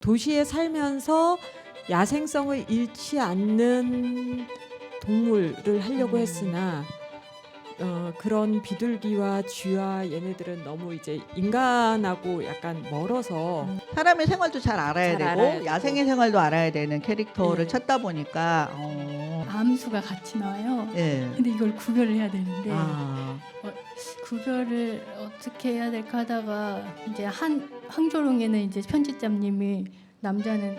도시에 살면서 야생성을 잃지 않는 동물을 하려고 했으나 그런 비둘기와 쥐와 얘네들은 너무 이제 인간하고 약간 멀어서 사람의 생활도 잘 알아야 잘 되고 알아야 되고. 야생의 생활도 알아야 되는 캐릭터를 네. 찾다 보니까 암수가 같이 나와요. 예. 근데 이걸 구별을 해야 되는데 아, 구별을 어떻게 해야 될까 하다가 이제 황조롱에는 이제 편집자님이 남자는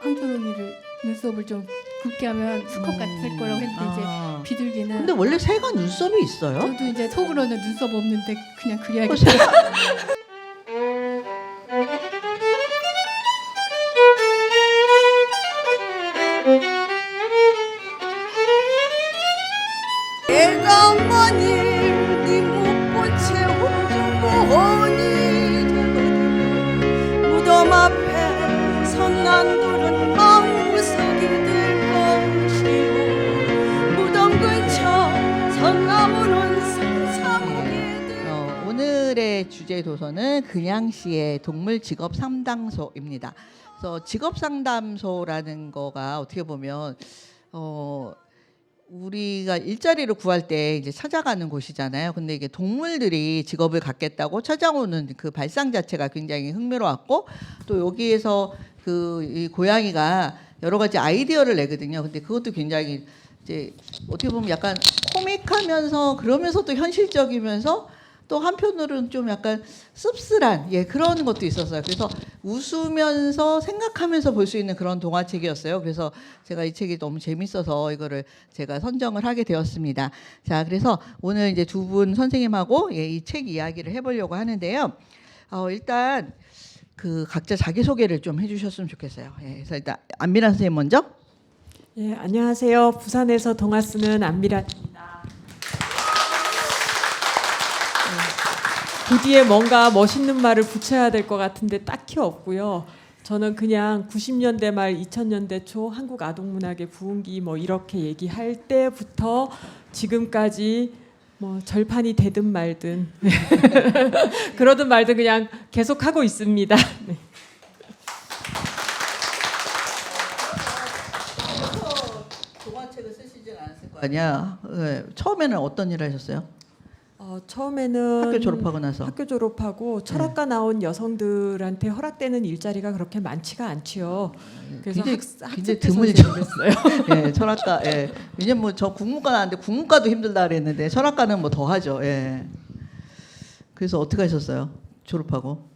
황조롱이를 눈썹을 좀 굵게 하면 수컷 같을 거라고 했는데 아. 이제 비둘기는 근데 원래 새가 눈썹이 있어요? 저도 이제 속으로는 눈썹 없는데 그냥 어, 그려야겠다. 내가 만일 네 못 채 홍중보원이 되거든 무덤 앞에 선난돌은 마음구석이 될 것이요 무덤 근처 선나무는 상상하게 될 오늘의 주제 도서는 근양시의 동물 직업 상담소입니다. 그래서 직업 상담소라는 거가 어떻게 보면 우리가 일자리를 구할 때 이제 찾아가는 곳이잖아요. 근데 이게 동물들이 직업을 갖겠다고 찾아오는 그 발상 자체가 굉장히 흥미로웠고, 또 여기에서 이 고양이가 여러 가지 아이디어를 내거든요. 근데 그것도 굉장히 이제 어떻게 보면 약간 코믹하면서 그러면서 또 현실적이면서 또 한편으로는 좀 약간 씁쓸한 그런 것도 있었어요. 그래서 웃으면서 생각하면서 볼 수 있는 그런 동화책이었어요. 그래서 제가 이 책이 너무 재밌어서 이거를 제가 선정을 하게 되었습니다. 자, 그래서 오늘 이제 두 분 선생님하고 이 책 이야기를 해보려고 하는데요. 일단 그 각자 자기 소개를 좀 해주셨으면 좋겠어요. 그래서 일단 안미란 선생님 먼저. 예, 안녕하세요. 부산에서 동화 쓰는 안미란입니다. 그 뒤에 뭔가 멋있는 말을 붙여야 될 것 같은데 딱히 없고요. 저는 그냥 90년대 말 2000년대 초 한국 아동문학의 부흥기 뭐 이렇게 얘기할 때부터 지금까지 뭐 절판이 되든 말든 그러든 말든 그냥 계속 하고 있습니다. 네. 동화책을 쓰시진 않았을 거 아니야. 처음에는 어떤 일을 하셨어요? 처음에는 학교 졸업하고 나서. 학교 졸업하고 철학과 나온 여성들한테 허락되는 일자리가 그렇게 많지가 않지요. 그래서 굉장히 드물죠. 했어요. 예, 철학과. 예. 왜냐면 뭐 저 국문과 나왔는데 국문과도 힘들다 그랬는데 철학과는 뭐 더 하죠. 예. 그래서 어떻게 하셨어요? 졸업하고?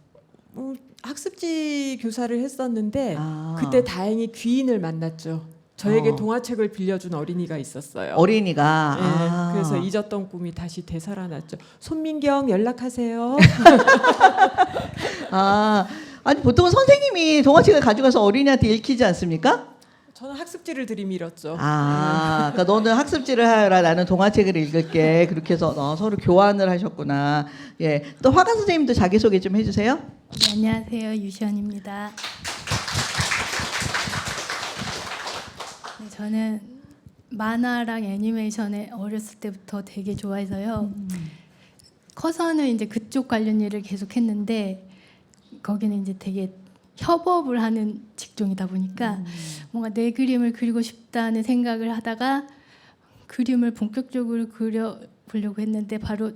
학습지 교사를 했었는데 아. 그때 다행히 귀인을 만났죠. 저에게 어. 동화책을 빌려준 어린이가 있었어요. 어린이가. 네, 아. 그래서 잊었던 꿈이 다시 되살아났죠. 손민경 연락하세요. 아니 보통은 선생님이 동화책을 가져가서 어린이한테 읽히지 않습니까? 저는 학습지를 들이밀었죠. 그러니까 너는 학습지를 하라, 나는 동화책을 읽을게. 그렇게 해서 서로 교환을 하셨구나. 예. 또 화가 선생님도 자기 소개 좀 해주세요. 네, 안녕하세요. 유시연입니다. 네, 저는 만화랑 애니메이션에 어렸을 때부터 되게 좋아해서요. 커서는 이제 그쪽 관련 일을 계속 했는데 거기는 이제 되게 협업을 하는 직종이다 보니까 뭔가 내 그림을 그리고 싶다는 생각을 하다가 그림을 본격적으로 그려보려고 했는데 바로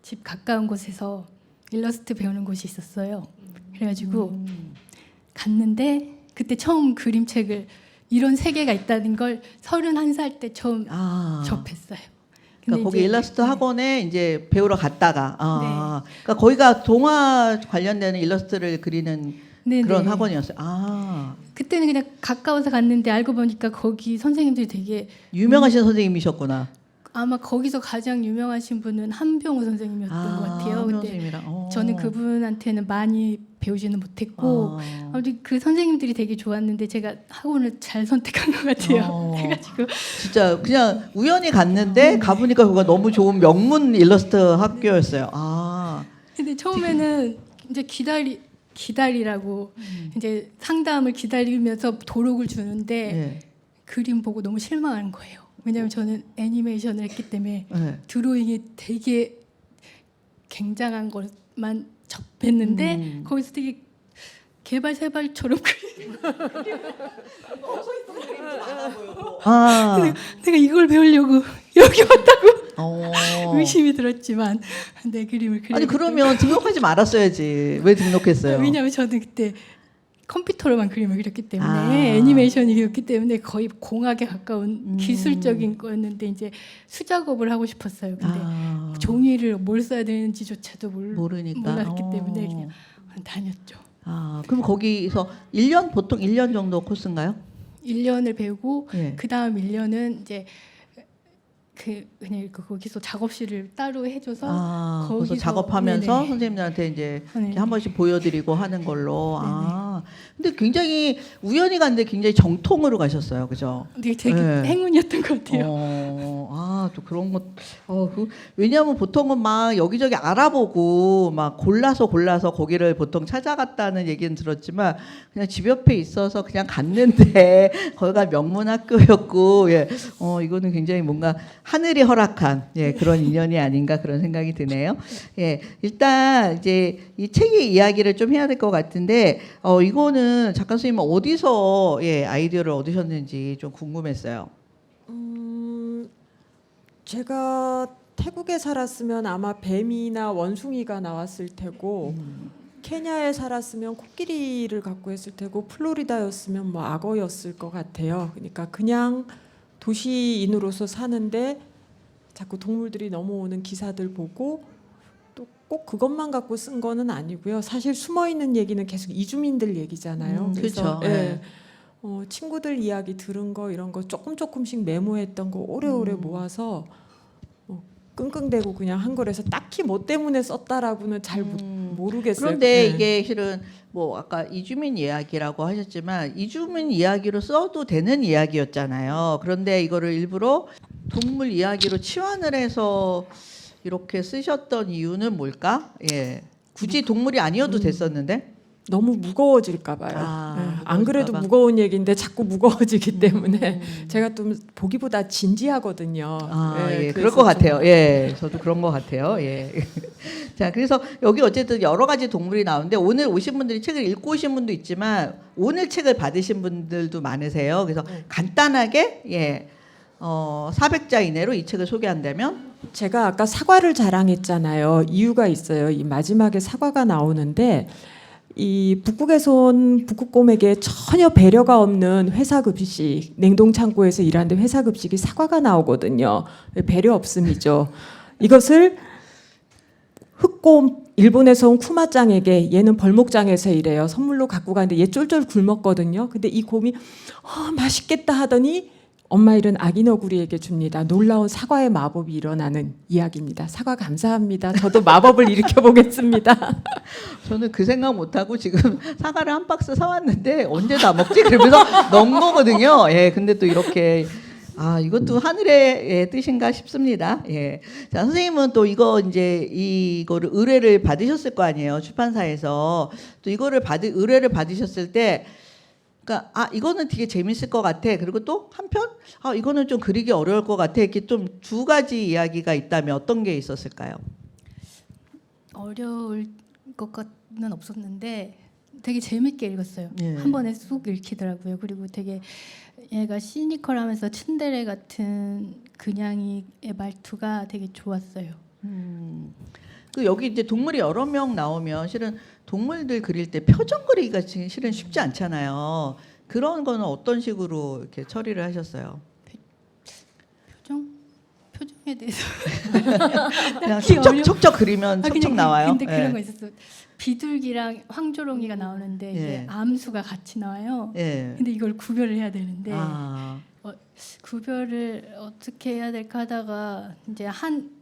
집 가까운 곳에서 일러스트 배우는 곳이 있었어요. 그래가지고 갔는데 그때 처음 그림책을 이런 세계가 있다는 걸 31살 때 처음 접했어요. 그러니까 거기 이제 일러스트 학원에 이제 배우러 갔다가 그러니까 거기가 동화 관련되는 일러스트를 그리는 네네. 그런 학원이었어요. 그때는 그냥 가까워서 갔는데 알고 보니까 거기 선생님들이 되게 유명하신 선생님이셨구나. 아마 거기서 가장 유명하신 분은 한병우 선생님이었던 것 같아요. 한병우 근데 선생님이랑. 저는 그분한테는 많이 배우지는 못했고 아무튼 그 선생님들이 되게 좋았는데 제가 학원을 잘 선택한 것 같아요. 그래가지고 진짜 그냥 우연히 갔는데 가보니까 그가 너무 좋은 명문 일러스트 학교였어요. 근데 처음에는 이제 기다리라고 이제 상담을 기다리면서 도록을 주는데 예. 그림 보고 너무 실망한 거예요. 왜냐하면 저는 애니메이션을 했기 때문에 예. 드로잉이 되게 굉장한 것만 접했는데 거기서 되게 개발 세발처럼 아, 내가 이걸 배우려고 여기 왔다고 어. 의심이 들었지만 내 그림을 그리고 아니 그러면 등록하지 말았어야지. 왜 등록했어요? 왜냐하면 저는 그때 컴퓨터로만 그림을 그렸기 때문에 아. 애니메이션이 그렸기 때문에 거의 공학에 가까운 기술적인 거였는데 이제 수작업을 하고 싶었어요. 근데 아, 종이를 뭘 써야 되는지조차도 모르니까. 몰랐기 때문에 어. 그냥 다녔죠. 아, 그럼 거기서 1년 보통 1년 정도 코스인가요? 1년을 배우고 예. 그 다음 1년은 이제 그냥 거기서 작업실을 따로 해줘서 아, 거기서 거기서- 작업하면서 네네. 선생님들한테 이제 네. 이렇게 한 번씩 보여드리고 하는 걸로. 아, 근데 굉장히 우연히 갔는데 굉장히 정통으로 가셨어요, 그죠? 되게 네. 행운이었던 것 같아요. 또 그런 것. 왜냐하면 보통은 막 여기저기 알아보고 막 골라서 거기를 보통 찾아갔다는 얘기는 들었지만 그냥 집 옆에 있어서 그냥 갔는데 거기가 명문 학교였고, 예, 이거는 굉장히 뭔가 하늘이 허락한 그런 인연이 아닌가 그런 생각이 드네요. 예, 일단 이제 이 책의 이야기를 좀 해야 될 것 같은데, 이거는 작가 선생님 어디서 아이디어를 얻으셨는지 좀 궁금했어요. 제가 태국에 살았으면 아마 뱀이나 원숭이가 나왔을 테고 케냐에 살았으면 코끼리를 갖고 했을 테고 플로리다였으면 뭐 악어였을 것 같아요. 그러니까 그냥 도시인으로서 사는데 자꾸 동물들이 넘어오는 기사들 보고 또 꼭 그것만 갖고 쓴 거는 아니고요. 사실 숨어 있는 얘기는 계속 이주민들 얘기잖아요. 그래서 그렇죠. 네. 친구들 이야기 들은 거 이런 거 조금씩 메모했던 거 오래오래 모아서 끙끙대고 그냥 한 거라서 딱히 뭐 때문에 썼다라고는 잘 모르겠어요. 그런데 네. 이게 실은 뭐 아까 이주민 이야기라고 하셨지만 이주민 이야기로 써도 되는 이야기였잖아요. 그런데 이거를 일부러 동물 이야기로 치환을 해서 이렇게 쓰셨던 이유는 뭘까? 예. 굳이 동물이 아니어도 됐었는데. 너무 무거워질까 봐요. 안 그래도 무거워질까 봐. 무거운 얘기인데 자꾸 무거워지기 때문에 제가 좀 보기보다 진지하거든요. 그럴 그래서 것 같아요. 예, 저도 그런 것 같아요. 예. 자, 그래서 여기 어쨌든 여러 가지 동물이 나오는데 오늘 오신 분들이 책을 읽고 오신 분도 있지만 오늘 책을 받으신 분들도 많으세요. 그래서 간단하게 400자 이내로 이 책을 소개한다면 제가 아까 사과를 자랑했잖아요. 이유가 있어요. 이 마지막에 사과가 나오는데 이 북극에서 온 북극곰에게 전혀 배려가 없는 회사 급식, 냉동 창고에서 일하는데 회사 급식이 사과가 나오거든요. 배려 없음이죠. 이것을 흑곰 일본에서 온 쿠마짱에게 얘는 벌목장에서 일해요. 선물로 갖고 가는데 얘 쫄쫄 굶었거든요. 근데 이 곰이 맛있겠다 하더니 엄마 잃은 아기 너구리에게 줍니다. 놀라운 사과의 마법이 일어나는 이야기입니다. 사과 감사합니다. 저도 마법을 일으켜 보겠습니다. 저는 그 생각 못하고 지금 사과를 한 박스 사왔는데 언제 다 먹지? 그러면서 넣은 거거든요. 예, 근데 또 이렇게 이것도 하늘의 뜻인가 싶습니다. 예. 자, 선생님은 또 이거를 의뢰를 받으셨을 거 아니에요. 출판사에서. 또 이거를 의뢰를 받으셨을 때 그러니까 이거는 되게 재밌을 것 같아. 그리고 또 한편 이거는 좀 그리기 어려울 것 같아. 이렇게 좀 두 가지 이야기가 있다면 어떤 게 있었을까요? 어려울 것은 없었는데 되게 재밌게 읽었어요. 예. 한 번에 쑥 읽히더라고요. 그리고 되게 얘가 시니컬하면서 츤데레 같은 그냥이의 말투가 되게 좋았어요. 그 여기 이제 동물이 여러 명 나오면 실은 동물들 그릴 때 표정 그리기가 실은 쉽지 않잖아요. 그런 거는 어떤 식으로 이렇게 처리를 하셨어요? 표정에 대해서 그냥 딱히 척척 그리면 척척 나와요. 근데 예. 그런 거 있었어. 비둘기랑 황조롱이가 나오는데 이제 예. 암수가 같이 나와요. 예. 근데 이걸 구별을 해야 되는데 아, 구별을 어떻게 해야 될까 하다가 이제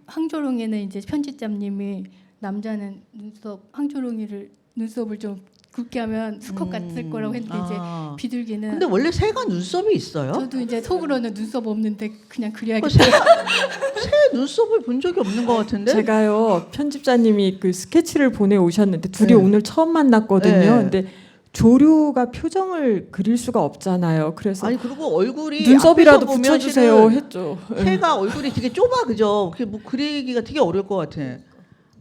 황조롱이는 이제 편집장님이 남자는 눈썹을 좀 굵게 하면 수컷 같을 거라고 했는데 이제 비둘기는 근데 원래 새가 눈썹이 있어요? 저도 이제 속으로는 눈썹 없는데 그냥 그려야겠다. 새 눈썹을 본 적이 없는 것 같은데? 제가요 편집자님이 그 스케치를 보내 오셨는데 둘이 네. 오늘 처음 만났거든요. 네. 근데 조류가 표정을 그릴 수가 없잖아요. 그래서 아니 그리고 얼굴이 눈썹이라도 앞에서 보면 붙여주세요 실은 했죠. 새가 얼굴이 되게 좁아, 그죠? 그게 뭐 그리기가 되게 어려울 것 같아.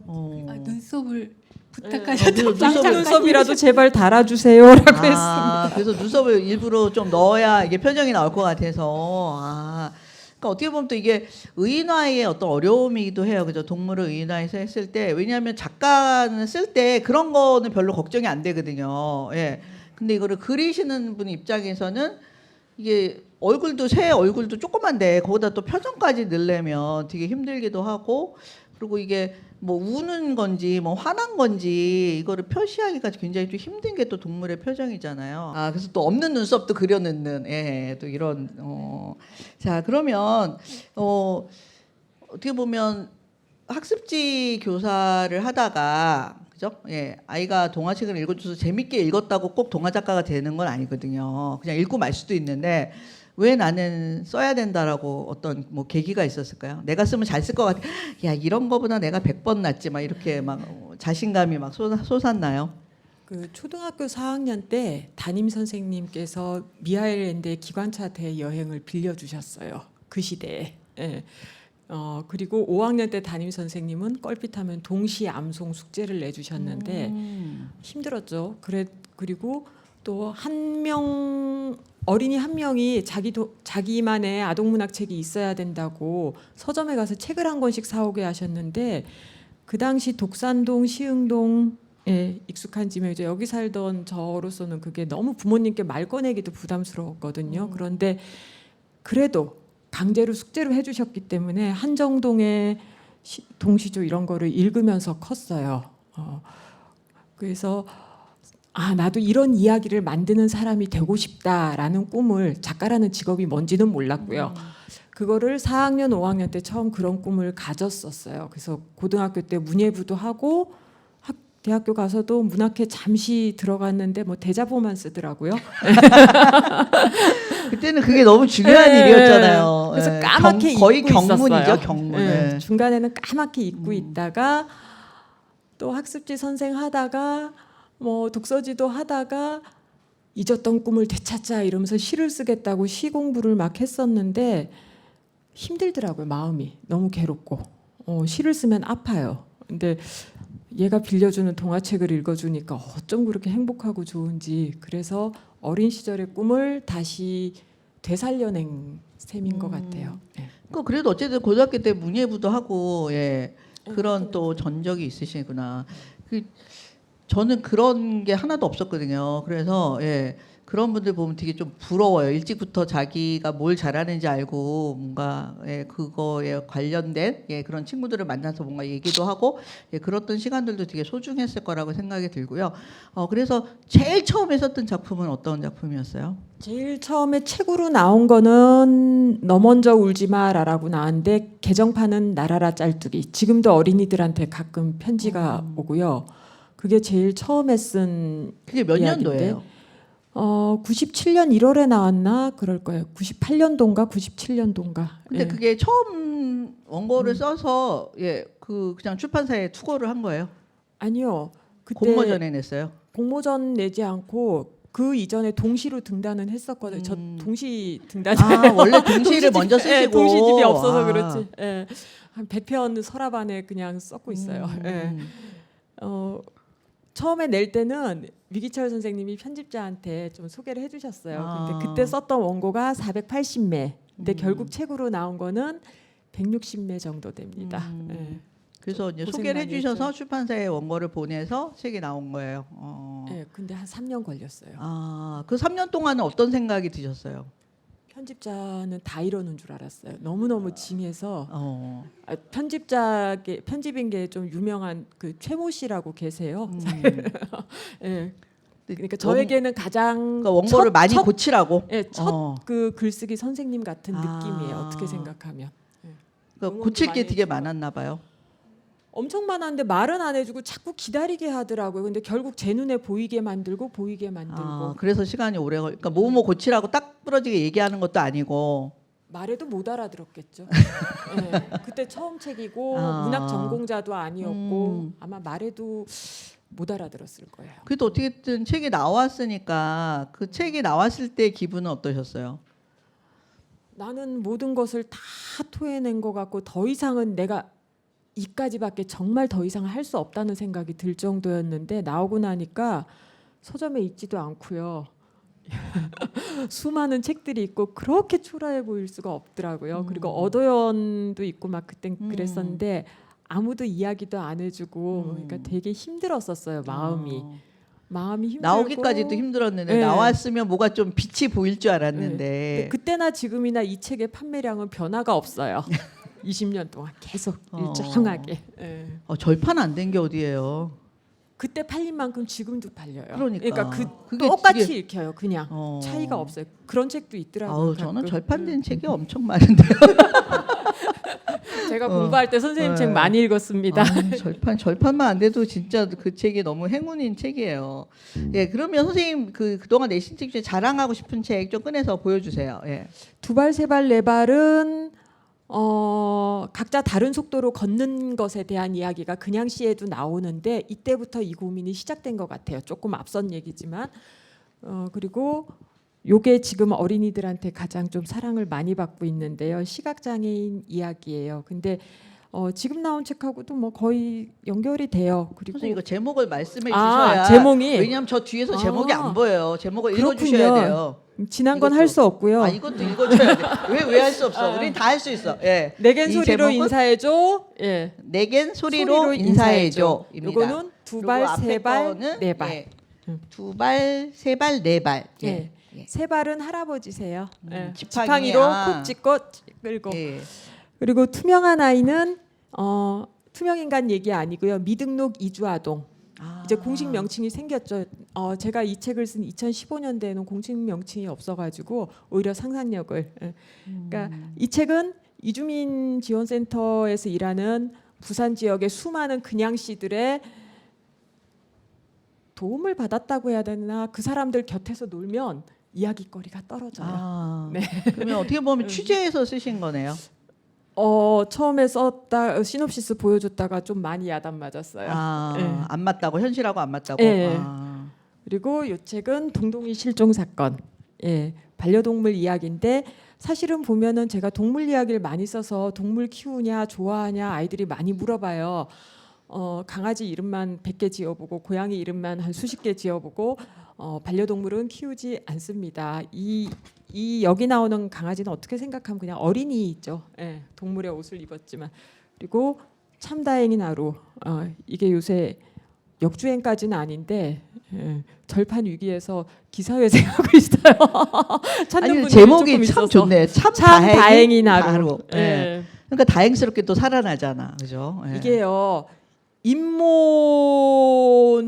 눈썹을 부탁하셨죠. 짱 눈썹이라도 제발 달아주세요라고 했습니다. 아, 그래서 눈썹을 일부러 좀 넣어야 이게 표정이 나올 것 같아서. 아, 그러니까 어떻게 보면 또 이게 의인화의 어떤 어려움이기도 해요. 그죠? 동물을 의인화해서 했을 때, 왜냐하면 작가는 쓸 때 그런 거는 별로 걱정이 안 되거든요. 예. 근데 이거를 그리시는 분 입장에서는 이게 얼굴도 새 얼굴도 조그만데 거기다 또 표정까지 넣으려면 되게 힘들기도 하고, 그리고 이게 뭐 우는 건지 뭐 화난 건지 이거를 표시하기가 굉장히 좀 힘든 게 또 동물의 표정이잖아요. 아, 그래서 또 없는 눈썹도 그려넣는, 예, 또 이런. 자, 그러면 어떻게 보면 학습지 교사를 하다가, 그죠? 예, 아이가 동화책을 읽어줘서 재밌게 읽었다고 꼭 동화 작가가 되는 건 아니거든요. 그냥 읽고 말 수도 있는데, 왜 나는 써야 된다라고 어떤 뭐 계기가 있었을까요? 내가 쓰면 잘 쓸 것 같아. 야, 이런 거보다 내가 100번 낫지. 막 이렇게 막 자신감이 막 솟았나요? 그 초등학교 4학년 때 담임 선생님께서 미하일랜드의 기관차 대여행을 빌려주셨어요. 그 시대에. 예. 그리고 5학년 때 담임 선생님은 껄핏하면 동시 암송 숙제를 내주셨는데 힘들었죠. 그리고 또 어린이 한 명이 자기만의 아동문학 책이 있어야 된다고 서점에 가서 책을 한 권씩 사오게 하셨는데, 그 당시 독산동, 시흥동에 익숙한 지명이죠. 여기 살던 저로서는 그게 너무 부모님께 말 꺼내기도 부담스러웠거든요. 그런데 그래도 강제로 숙제로 해주셨기 때문에 한정동의 동시조 이런 거를 읽으면서 컸어요. 그래서 나도 이런 이야기를 만드는 사람이 되고 싶다라는 꿈을, 작가라는 직업이 뭔지는 몰랐고요. 그거를 4학년, 5학년 때 처음 그런 꿈을 가졌었어요. 그래서 고등학교 때 문예부도 하고 대학교 가서도 문학회 잠시 들어갔는데 뭐 대자보만 쓰더라고요. 그때는 그게 너무 중요한 네. 일이었잖아요. 그래서 예. 까맣게 거의 잊고 경문이죠, 있었어요. 경문. 네. 예. 중간에는 까맣게 잊고 있다가 또 학습지 선생 하다가 뭐 독서지도 하다가 잊었던 꿈을 되찾자 이러면서 시를 쓰겠다고 시 공부를 막 했었는데 힘들더라고요. 마음이 너무 괴롭고 시를 쓰면 아파요. 근데 얘가 빌려주는 동화책을 읽어주니까 어쩜 그렇게 행복하고 좋은지, 그래서 어린 시절의 꿈을 다시 되살려낸 셈인 것 같아요. 예. 그래도 어쨌든 고등학교 때 문예부도 하고, 예, 그런 또 전적이 있으시구나. 저는 그런 게 하나도 없었거든요. 그래서 예, 그런 분들 보면 되게 좀 부러워요. 일찍부터 자기가 뭘 잘하는지 알고 뭔가 그거에 관련된 그런 친구들을 만나서 뭔가 얘기도 하고 그랬던 시간들도 되게 소중했을 거라고 생각이 들고요. 그래서 제일 처음에 썼던 작품은 어떤 작품이었어요? 제일 처음에 책으로 나온 거는 너 먼저 울지 마라라고 나왔는데, 개정판은 나라라 짤뚜기. 지금도 어린이들한테 가끔 편지가 오고요. 그게 제일 처음에 쓴 그게 몇 이야기인데, 년도예요? 97년 1월에 나왔나 그럴 거예요. 98년도인가 97년도인가. 근데 그게 처음 원고를 써서 그냥 출판사에 투고를 한 거예요? 아니요. 그때 공모전에 냈어요? 공모전 내지 않고 그 이전에 동시로 등단은 했었거든요. 저 동시 등단. 원래 동시를 먼저 쓰시고. 동시집이 없어서 그렇지. 예. 한 100편 서랍 안에 그냥 썼고 있어요. 예. 처음에 낼 때는 위기철 선생님이 편집자한테 좀 소개를 해주셨어요. 근데 그때 썼던 원고가 480매. 근데 결국 책으로 나온 거는 160매 정도 됩니다. 예. 그래서 이제 고생 소개를 많이 해주셔서 했죠. 출판사에 원고를 보내서 책이 나온 거예요. 예, 근데 한 3년 걸렸어요. 그 3년 동안은 어떤 생각이 드셨어요? 편집자는 다 이러는 줄 알았어요. 너무너무 징해서. 어. 편집인 게 좀 유명한 그 최모 씨라고 계세요. 예. 그러니까 저에게는 가장 그러니까 원고를 많이 첫 고치라고. 첫 그 글쓰기 선생님 같은 느낌이에요. 아. 어떻게 생각하면. 그러니까 응원도 고칠 게 많이 되게 해주고. 많았나 봐요. 엄청 많았는데 말은 안 해주고 자꾸 기다리게 하더라고요. 근데 결국 제 눈에 보이게 만들고 보이게 만들고. 그래서 시간이 오래 그러니까 뭐뭐 고치라고 딱 부러지게 얘기하는 것도 아니고. 말해도 못 알아들었겠죠. 예, 그때 처음 책이고 아. 문학 전공자도 아니었고 아마 말해도 못 알아들었을 거예요. 그래도 어떻게든 책이 나왔으니까 그 책이 나왔을 때 기분은 어떠셨어요? 나는 모든 것을 다 토해낸 것 같고 더 이상은 내가 이까지밖에 정말 더 이상 할 수 없다는 생각이 들 정도였는데 나오고 나니까 서점에 있지도 않고요. 수많은 책들이 있고 그렇게 초라해 보일 수가 없더라고요. 그리고 어도연도 있고 막 그땐 그랬었는데 아무도 이야기도 안 해주고 그러니까 되게 힘들었었어요. 마음이 힘들고 나오기까지도 힘들었는데 네. 나왔으면 뭐가 좀 빛이 보일 줄 네. 알았는데 그때나 지금이나 이 책의 판매량은 변화가 없어요. 20년 동안 계속 일정하게. 예. 절판 안 된 게 어디예요? 그때 팔린 만큼 지금도 팔려요. 그러니까. 그게 똑같이 되게- 읽혀요. 그냥 어. 차이가 없어요. 그런 책도 있더라고요. 아우, 저는 가끔. 절판된 책이 엄청 많은데요. 제가 공부할 때 선생님 책 네. 많이 읽었습니다. 절판만 안 돼도 진짜 그 책이 너무 행운인 책이에요. 예, 그러면 선생님 그동안 내신 책 중에 자랑하고 싶은 책 좀 꺼내서 보여주세요. 예. 두 발, 세 발, 네 발은 각자 다른 속도로 걷는 것에 대한 이야기가 그냥 시에도 나오는데 이때부터 이 고민이 시작된 것 같아요. 조금 앞선 얘기지만 그리고 요게 지금 어린이들한테 가장 좀 사랑을 많이 받고 있는데요. 시각장애인 이야기예요. 근데 지금 나온 책하고도 뭐 거의 연결이 돼요. 그리고 선생님 이거 제목을 말씀해 주셔야. 제목이 왜냐하면 저 뒤에서 제목이 안 보여요. 제목을 그렇군요. 읽어주셔야 돼요. 지난 건 이것도. 할 수 없고요. 이것도 읽어줘야 돼. 왜 할 수 없어? 우린 다 할 수 있어. 예. 내겐 이 소리로 제목은 인사해줘. 예. 내겐 소리로 인사해줘. 요거는 두 발, 세 발, 네 발. 예. 두 발, 세 발, 네 발. 예. 세 발은 할아버지세요. 예. 지팡이, 지팡이로 아. 콕 찍고 끌고. 예. 그리고 투명한 아이는 투명 인간 얘기 아니고요. 미등록 이주 아동. 이제 공식 명칭이 생겼죠. 제가 이 책을 쓴 2015년대에는 공식 명칭이 없어가지고 오히려 상상력을. 그러니까 이 책은 이주민 지원센터에서 일하는 부산 지역의 수많은 그냥씨들의 도움을 받았다고 해야 되나 그 사람들 곁에서 놀면 이야기거리가 떨어져요. 네. 그러면 어떻게 보면 취재해서 쓰신 거네요. 처음에 썼다 시놉시스 보여줬다가 좀 많이 야단 맞았어요. 예. 안 맞다고 현실하고 안 맞다고. 예. 그리고 이 책은 동동이 실종 사건, 반려동물 이야기인데 사실은 보면은 제가 동물 이야기를 많이 써서 동물 키우냐 좋아하냐 아이들이 많이 물어봐요. 강아지 이름만 100개 지어보고 고양이 이름만 한 수십 개 지어보고 반려동물은 키우지 않습니다. 이 여기 나오는 강아지는 어떻게 생각하면 그냥 어린이죠. 예, 동물의 옷을 입었지만 그리고 참 다행인 하루. 이게 요새 역주행까지는 아닌데 절판 위기에서 기사회생하고 있어요. 찾는 아니 분들이 제목이 조금 참 있어서. 좋네. 참 다행인 하루. 하루. 예. 예. 그러니까 다행스럽게 또 살아나잖아, 그죠? 예. 이게요 임모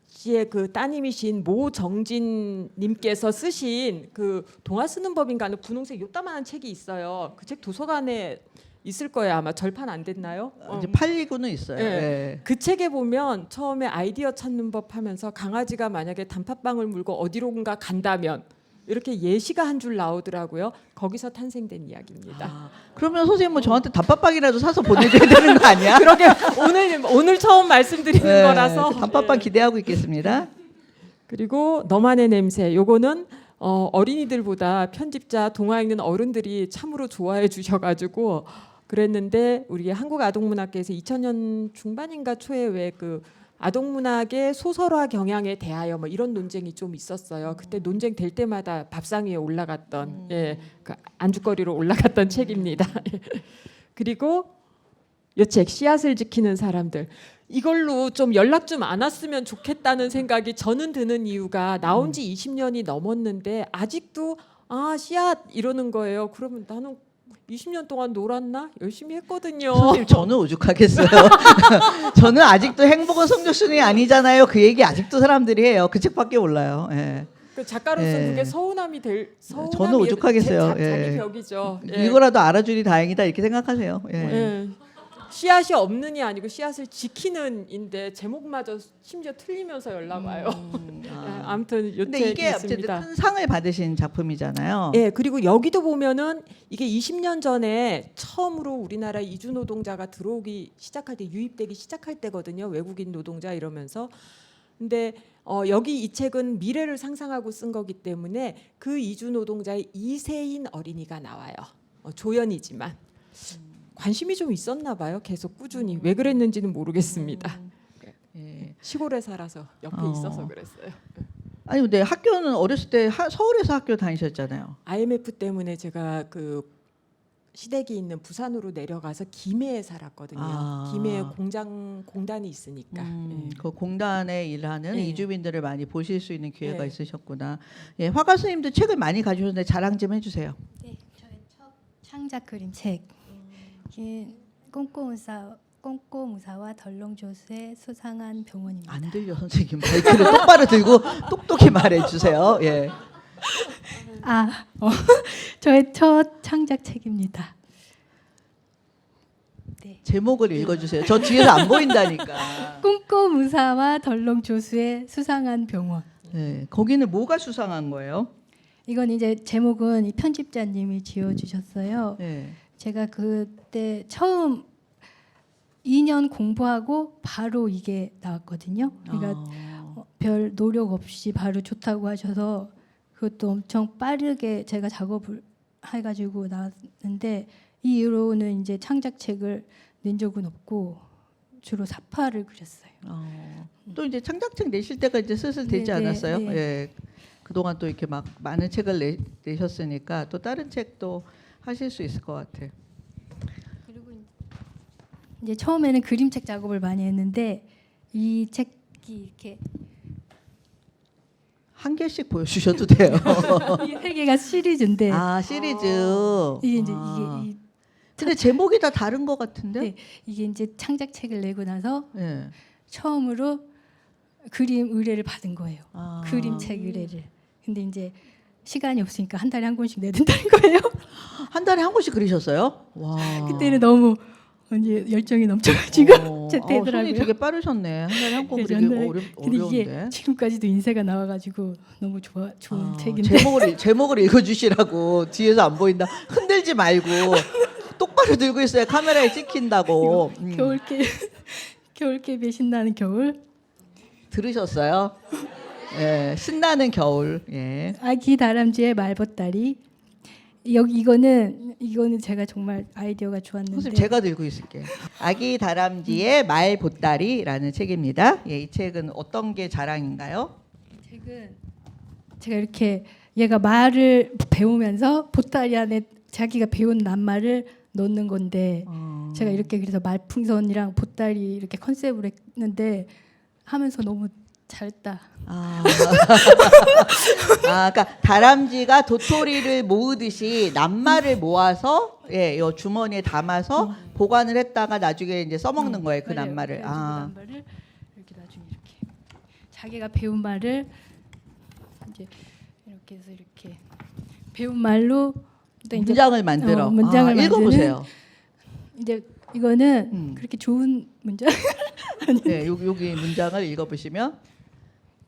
씨의 그 따님이신 모정진님께서 쓰신 그 동화 쓰는 법인가 하는 분홍색 요따만한 책이 있어요. 그 책 도서관에 있을 거예요. 아마 절판 안 됐나요? 이제 팔리고는 있어요. 예. 예. 그 책에 보면 처음에 아이디어 찾는 법 하면서 강아지가 만약에 단팥빵을 물고 어디론가 간다면 이렇게 예시가 한 줄 나오더라고요. 거기서 탄생된 이야기입니다. 그러면 선생님 뭐 저한테 단팥빵이라도 사서 보내줘야 되는 거 아니야? 그러게 오늘 처음 말씀드리는 예, 거라서 단팥빵 기대하고 있겠습니다. 그리고 너만의 냄새 요거는 어린이들보다 편집자 동화 읽는 어른들이 참으로 좋아해 주셔가지고 그랬는데 우리 한국아동문학계에서 2000년 중반인가 초에 왜 그 아동문학의 소설화 경향에 대하여 뭐 이런 논쟁이 좀 있었어요. 그때 논쟁 될 때마다 밥상 위에 올라갔던 그 안주거리로 올라갔던 책입니다. 그리고 이 책 씨앗을 지키는 사람들 이걸로 좀 연락 좀 안 왔으면 좋겠다는 생각이 저는 드는 이유가 나온 지 20년이 넘었는데 아직도 씨앗 이러는 거예요. 그러면 나는 20년 동안 놀았나? 열심히 했거든요. 선생님 저는 오죽하겠어요. 저는 아직도 행복은 성교순이 아니잖아요. 그 얘기 아직도 사람들이 해요. 그 책밖에 몰라요. 예. 그 작가로서 예. 그게 서운함이 저는 오죽하겠어요. 자기 예. 벽이죠. 예. 이거라도 알아주니 다행이다 이렇게 생각하세요. 예. 예. 씨앗이 없느니 아니고 씨앗을 지키는인데 제목마저 심지어 틀리면서 연락 와요. 아무튼 요 근데 책이 이게 어쨌든 있습니다. 큰 상을 받으신 작품이잖아요. 예, 그리고 여기도 보면은 이게 20년 전에 처음으로 우리나라 이주 노동자가 들어오기 시작할 때 유입되기 시작할 때거든요. 외국인 노동자 이러면서. 근데 여기 이 책은 미래를 상상하고 쓴 거기 때문에 그 이주 노동자의 이세인 어린이가 나와요. 조연이지만. 관심이 좀 있었나 봐요. 계속 꾸준히 왜 그랬는지는 모르겠습니다. 예. 시골에 살아서 옆에 어. 있어서 그랬어요. 아니 근데 학교는 어렸을 때 서울에서 학교 다니셨잖아요. IMF 때문에 제가 그 시댁이 있는 부산으로 내려가서 김해에 살았거든요. 아. 김해에 공단이 있으니까. 예. 그 공단에 일하는 네. 이주민들을 많이 보실 수 있는 기회가 네. 있으셨구나. 예, 화 가수님도 책을 많이 가져오셨는데 자랑 좀 해주세요. 네, 저의 첫 창작 그림책. 이게 꼼꼼무사와 덜렁조수의 수상한 병원입니다. 안 들려 선생님. 마이크를 똑바로 들고 똑똑히 말해주세요. 예. 저의 첫 창작책입니다. 네. 제목을 읽어주세요. 저 뒤에서 안 보인다니까. 꼼꼼무사와 덜렁조수의 수상한 병원. 네, 거기는 뭐가 수상한 거예요? 이건 이제 제목은 이 편집자님이 지어주셨어요. 네. 제가 그때 처음 2년 공부하고 바로 이게 나왔거든요. 그러니까 별 노력 없이 바로 좋다고 하셔서 그것도 엄청 빠르게 제가 작업을 해가지고 나왔는데 이 이후로는 이제 창작책을 낸 적은 없고 주로 사파를 그렸어요. 또 이제 창작책 내실 때가 이제 슬슬 되지 네, 네, 않았어요? 네. 예. 그동안 또 이렇게 막 많은 책을 내셨으니까 또 다른 책도 하실 수 있을 것 같아요. 그리고 이제 처음에는 그림책 작업을 많이 했는데 이 책이 이렇게 한 개씩 보여주셔도 돼요. 이 세 개가 시리즈인데 아 시리즈. 이게 이제 아. 근데 제목이 다 다른 것 같은데? 네, 이게 이제 창작책을 내고 나서 예. 처음으로 그림 의뢰를 받은 거예요. 아. 그림책 의뢰를. 근데 이제 시간이 없으니까 한 달에 한 권씩 내든다는 거예요. 한 달에 한 권씩 그리셨어요? 와. 그때는 너무 이제 열정이 넘쳐가지고 손이 되더라고요. 되게 빠르셨네. 한 달에 한 권 그래서 그리기 한 달에- 근데 어려운데. 이게 지금까지도 인쇄가 나와가지고 너무 좋은 책인데 제목을 읽어주시라고 뒤에서 안 보인다. 흔들지 말고 똑바로 들고 있어야 카메라에 찍힌다고. 겨울개비에 신나는 겨울, 들으셨어요? 예, 신나는 겨울. 예. 아기 다람쥐의 말보따리. 이거는 제가 정말 아이디어가 좋았는데 선생님 제가 들고 있을게요. 아기 다람쥐의 말 보따리라는 책입니다. 예, 이 책은 어떤 게 자랑인가요? 책은 제가 이렇게 얘가 말을 배우면서 보따리 안에 자기가 배운 낱말을 넣는 건데 제가 이렇게 그래서 말풍선이랑 보따리 이렇게 컨셉으로 했는데 하면서 너무 잘했다. 그러니까 다람쥐가 도토리를 모으듯이 낱말을 모아서 예, 이 주머니에 담아서 보관을 했다가 나중에 이제 써먹는 거예요. 그 맞아요. 낱말을. 그래가지고 낱말을 이렇게 나중에 이렇게 자기가 배운 말을 이제 이렇게 해서 이렇게 배운 말로 또 이제 문장을 만들어. 문장을 읽어보세요. 이제 이거는 그렇게 좋은 문장 네, 여기 문장을 읽어보시면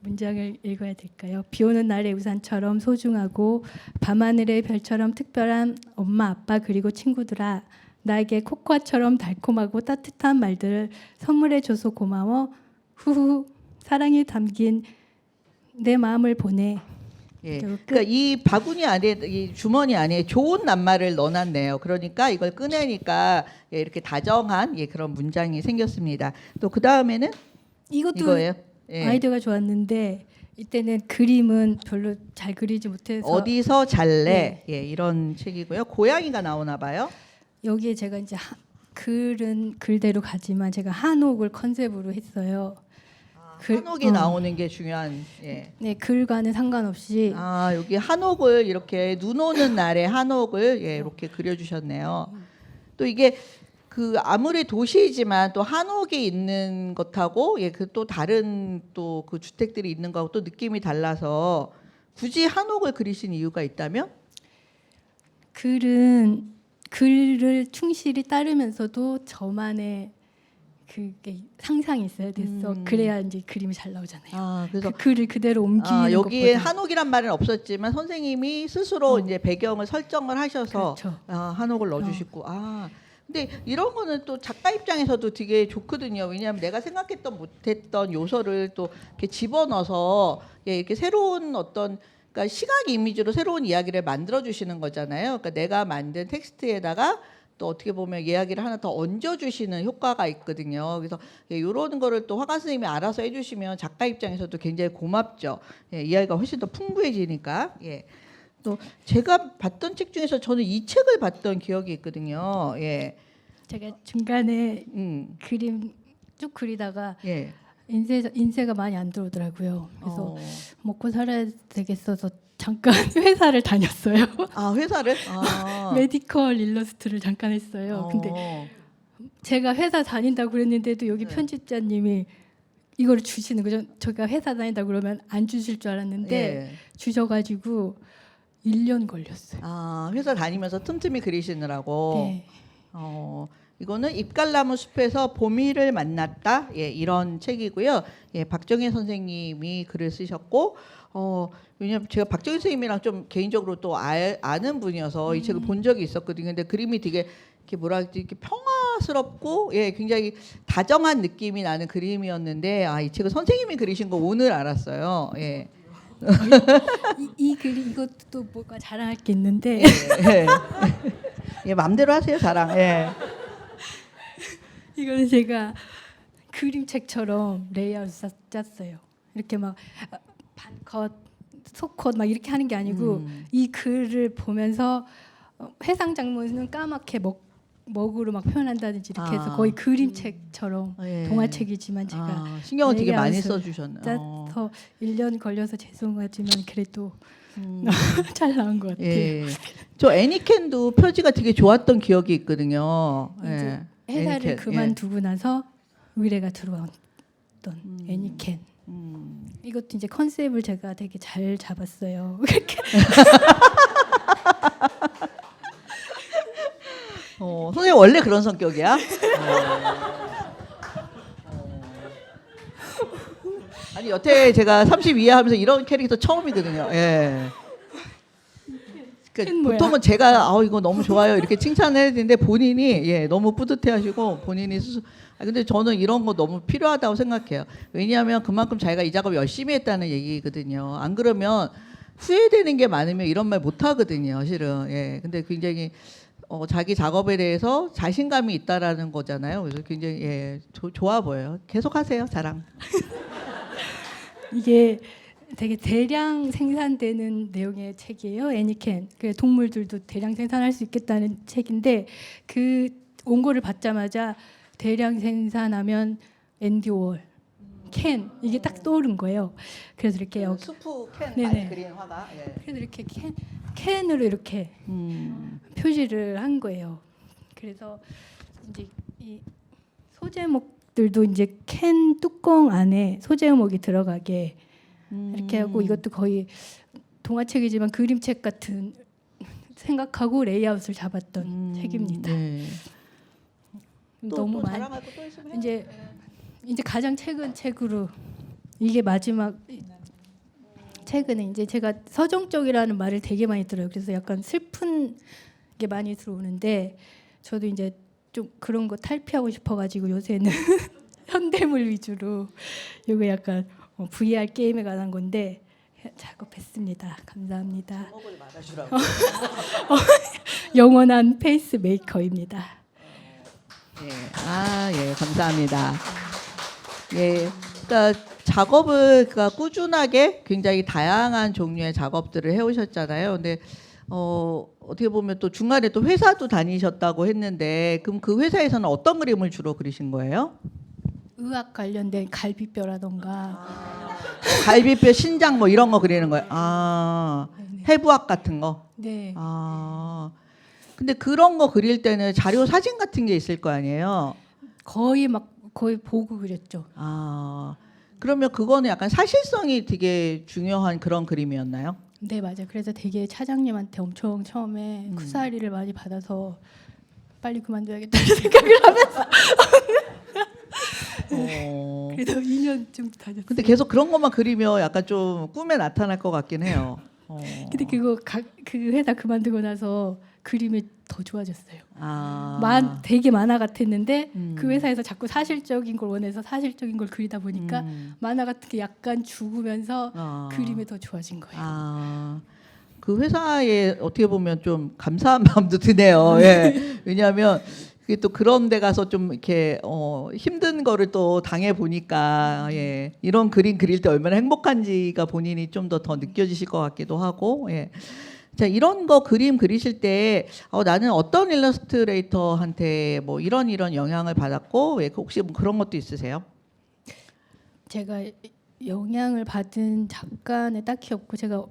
문장을 읽어야 될까요? 비 오는 날의 우산처럼 소중하고 밤하늘의 별처럼 특별한 엄마, 아빠 그리고 친구들아 나에게 코코아처럼 달콤하고 따뜻한 말들을 선물해줘서 고마워. 후후 사랑이 담긴 내 마음을 보내. 예. 그리고 끝. 그러니까 이 바구니 안에 이 주머니 안에 좋은 낱말을 넣어놨네요. 그러니까 이걸 꺼내니까 예, 이렇게 다정한 예, 그런 문장이 생겼습니다. 또 그 다음에는 이것도 이거예요. 예. 아이디어가 좋았는데 이때는 그림은 별로 잘 그리지 못해서 어디서 잘래? 예, 이런 책이고요. 고양이가 나오나 봐요. 여기에 제가 이제 글은 글대로 가지만 제가 한옥을 컨셉으로 했어요. 한옥이 나오는 게 중요한. 예. 네, 글과는 상관없이 여기 한옥을 이렇게 눈 오는 날에 한옥을 예, 이렇게 그려주셨네요. 또 이게 그 아무리 도시이지만 또 한옥이 있는 것하고 예, 그 또 다른 또 그 주택들이 있는 거하고 또 느낌이 달라서 굳이 한옥을 그리신 이유가 있다면? 글을 충실히 따르면서도 저만의 그게 상상이 있어야 됐어. 그래야 이제 그림이 잘 나오잖아요. 그래서 그 글을 그대로 옮기는 여기에 것보다 한옥이란 말은 없었지만 선생님이 스스로 이제 배경을 설정을 하셔서 그렇죠. 한옥을 넣어주시고 근데 이런 거는 또 작가 입장에서도 되게 좋거든요. 왜냐하면 내가 생각했던 못했던 요소를 또 이렇게 집어넣어서 예, 이렇게 새로운 어떤 그러니까 시각 이미지로 새로운 이야기를 만들어 주시는 거잖아요. 그러니까 내가 만든 텍스트에다가 또 어떻게 보면 이야기를 하나 더 얹어주시는 효과가 있거든요. 그래서 이런 거를 또 화가 선생님이 알아서 해주시면 작가 입장에서도 굉장히 고맙죠. 예, 이야기가 훨씬 더 풍부해지니까. 예. 또 제가 봤던 책 중에서 저는 이 책을 봤던 기억이 있거든요. 예. 제가 중간에 음. 그림 쭉 그리다가 예. 인쇄가 많이 안 들어오더라고요. 그래서 어. 먹고 살아야 되겠어서 잠깐 회사를 다녔어요. 아, 회사를? 아. 메디컬 일러스트를 잠깐 했어요. 근데 제가 회사 다닌다고 그랬는데도 여기 네. 편집자님이 이거를 주시는 거죠. 제가 회사 다닌다고 그러면 안 주실 줄 알았는데 예. 주셔가지고 1년 걸렸어요. 아, 회사 다니면서 틈틈이 그리시느라고. 네. 이거는 잎갈나무 숲에서 봄이를 만났다. 예, 이런 책이고요. 예, 박정희 선생님이 글을 쓰셨고, 왜냐면 제가 박정희 선생님이랑 좀 개인적으로 또 아는 분이어서 이 책을 본 적이 있었거든요. 근데 그림이 되게 이렇게 뭐라 그러지, 이렇게 평화스럽고, 예, 굉장히 다정한 느낌이 나는 그림이었는데, 아, 이 책을 선생님이 그리신 거 오늘 알았어요. 예. 이 그림 이것도 또 뭐가 자랑할 게 있는데 예. 예, 마음대로 하세요, 자랑. 예. 이거는 제가 그림책처럼 레이아웃 짰어요. 이렇게 막 반컷, 소컷 막 이렇게 하는 게 아니고 이 글을 보면서 해상 장면은 까맣게 먹으로 막 표현한다든지 이렇게 해서 거의 그림책처럼 예. 동화책이지만 제가 신경을 되게 많이 레이아웃을 써주셨네. 짜서 1년 걸려서 죄송하지만 그래도 잘 나온 것 같아요. 예. 저 애니캔도 표지가 되게 좋았던 기억이 있거든요. 이제 예. 회사를 애니캔, 그만두고 나서 의뢰가 들어왔던 애니캔. 이것도 이제 컨셉을 제가 되게 잘 잡았어요. 이렇게 선생님 원래 그런 성격이야? 아니 여태 제가 32회 하면서 이런 캐릭터 처음이거든요. 예. 그러니까 뭐야? 보통은 제가 이거 너무 좋아요 이렇게 칭찬해야 되는데 본인이 너무 뿌듯해하시고 본인이 근데 저는 이런 거 너무 필요하다고 생각해요. 왜냐하면 그만큼 자기가 이 작업 열심히 했다는 얘기거든요. 안 그러면 후회되는 게 많으면 이런 말 못 하거든요, 실은. 예. 근데 굉장히 자기 작업에 대해서 자신감이 있다라는 거잖아요. 그래서 굉장히 좋아 보여요. 계속 하세요, 자랑. 이게 되게 대량 생산되는 내용의 책이에요. 애니캔. 그 동물들도 대량 생산할 수 있겠다는 책인데 그 원고를 받자마자 대량 생산하면 앤디 워홀, 캔 이게 딱 떠오른 거예요. 그래서 이렇게 여기 수프 캔 네네. 많이 그린 화가. 예. 그래서 이렇게 캔으로 이렇게 표시를 한 거예요. 그래서 이제 이 소제목들도 이제 캔 뚜껑 안에 소제목이 들어가게 이렇게 하고 이것도 거의 동화책이지만 그림책 같은 생각하고 레이아웃을 잡았던 책입니다. 네. 너무 많이 자랑할 거또 있으면 이제 가장 최근 책으로 이게 마지막 최근에 이제 제가 서정적이라는 말을 되게 많이 들어요. 그래서 약간 슬픈 게 많이 들어오는데 저도 이제 좀 그런 거 탈피하고 싶어가지고 요새는 현대물 위주로 이거 약간 VR 게임에 관한 건데 작업했습니다. 감사합니다. 제목을 말아주라고. 영원한 페이스메이커입니다. 예, 감사합니다. 예, 그러니까 작업을 꾸준하게 굉장히 다양한 종류의 작업들을 해오셨잖아요. 근데 어떻게 보면 또 중간에 또 회사도 다니셨다고 했는데 그럼 그 회사에서는 어떤 그림을 주로 그리신 거예요? 의학 관련된 갈비뼈라던가 갈비뼈, 신장 뭐 이런 거 그리는 거예요. 해부학 같은 거. 네. 근데 그런 거 그릴 때는 자료 사진 같은 게 있을 거 아니에요. 거의 보고 그렸죠. 그러면 그거는 약간 사실성이 되게 중요한 그런 그림이었나요? 네, 맞아요. 그래서 되게 차장님한테 엄청 처음에 쿠사리를 많이 받아서 빨리 그만둬야겠다는 생각을 하면서 그래도 2년쯤 다녔어요. 근데 계속 그런 것만 그리면 약간 좀 꿈에 나타날 것 같긴 해요. 근데 그 회사 그만두고 나서 그림이 더 좋아졌어요. 되게 만화 같았는데 그 회사에서 자꾸 사실적인 걸 원해서 사실적인 걸 그리다 보니까 만화 같은 게 약간 죽으면서 그림이 더 좋아진 거예요. 그 회사에 어떻게 보면 좀 감사한 마음도 드네요. 예. 왜냐하면 그게 또 그런 데 가서 좀 이렇게 힘든 거를 또 당해 보니까 예. 이런 그림 그릴 때 얼마나 행복한지가 본인이 좀 더 느껴지실 것 같기도 하고 예. 자, 이런 거 그림 그리실 때 나는 어떤 일러스트레이터한테 뭐 이런 영향을 받았고 예, 혹시 뭐 그런 것도 있으세요? 제가 영향을 받은 작가는 딱히 없고 제가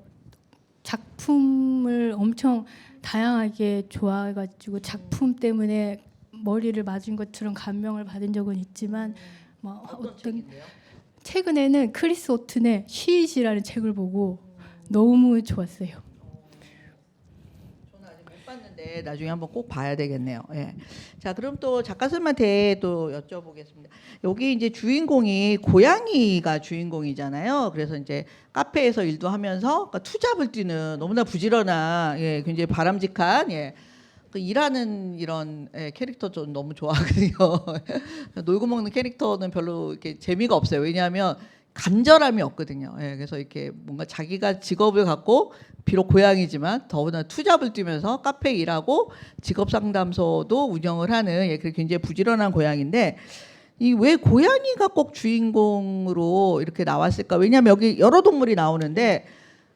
작품을 엄청 다양하게 좋아해가지고 작품 때문에 머리를 맞은 것처럼 감명을 받은 적은 있지만 뭐 어떤 최근에는 크리스 오튼의 시잇이라는 책을 보고 너무 좋았어요. 저는 아직 못 봤는데 나중에 한번 꼭 봐야 되겠네요. 예. 자, 그럼 또 작가 선생님한테 또 여쭤보겠습니다. 여기 이제 주인공이 고양이가 주인공이잖아요. 그래서 이제 카페에서 일도 하면서 그러니까 투잡을 뛰는 너무나 부지런한 예, 굉장히 바람직한 예. 그 일하는 이런 예, 캐릭터 좀 너무 좋아하거든요. 놀고 먹는 캐릭터는 별로 이렇게 재미가 없어요. 왜냐하면 간절함이 없거든요. 예, 그래서 이렇게 뭔가 자기가 직업을 갖고 비록 고양이지만 더구나 투잡을 뛰면서 카페 일하고 직업 상담소도 운영을 하는 예, 굉장히 부지런한 고양인데 이 왜 고양이가 꼭 주인공으로 이렇게 나왔을까? 왜냐하면 여기 여러 동물이 나오는데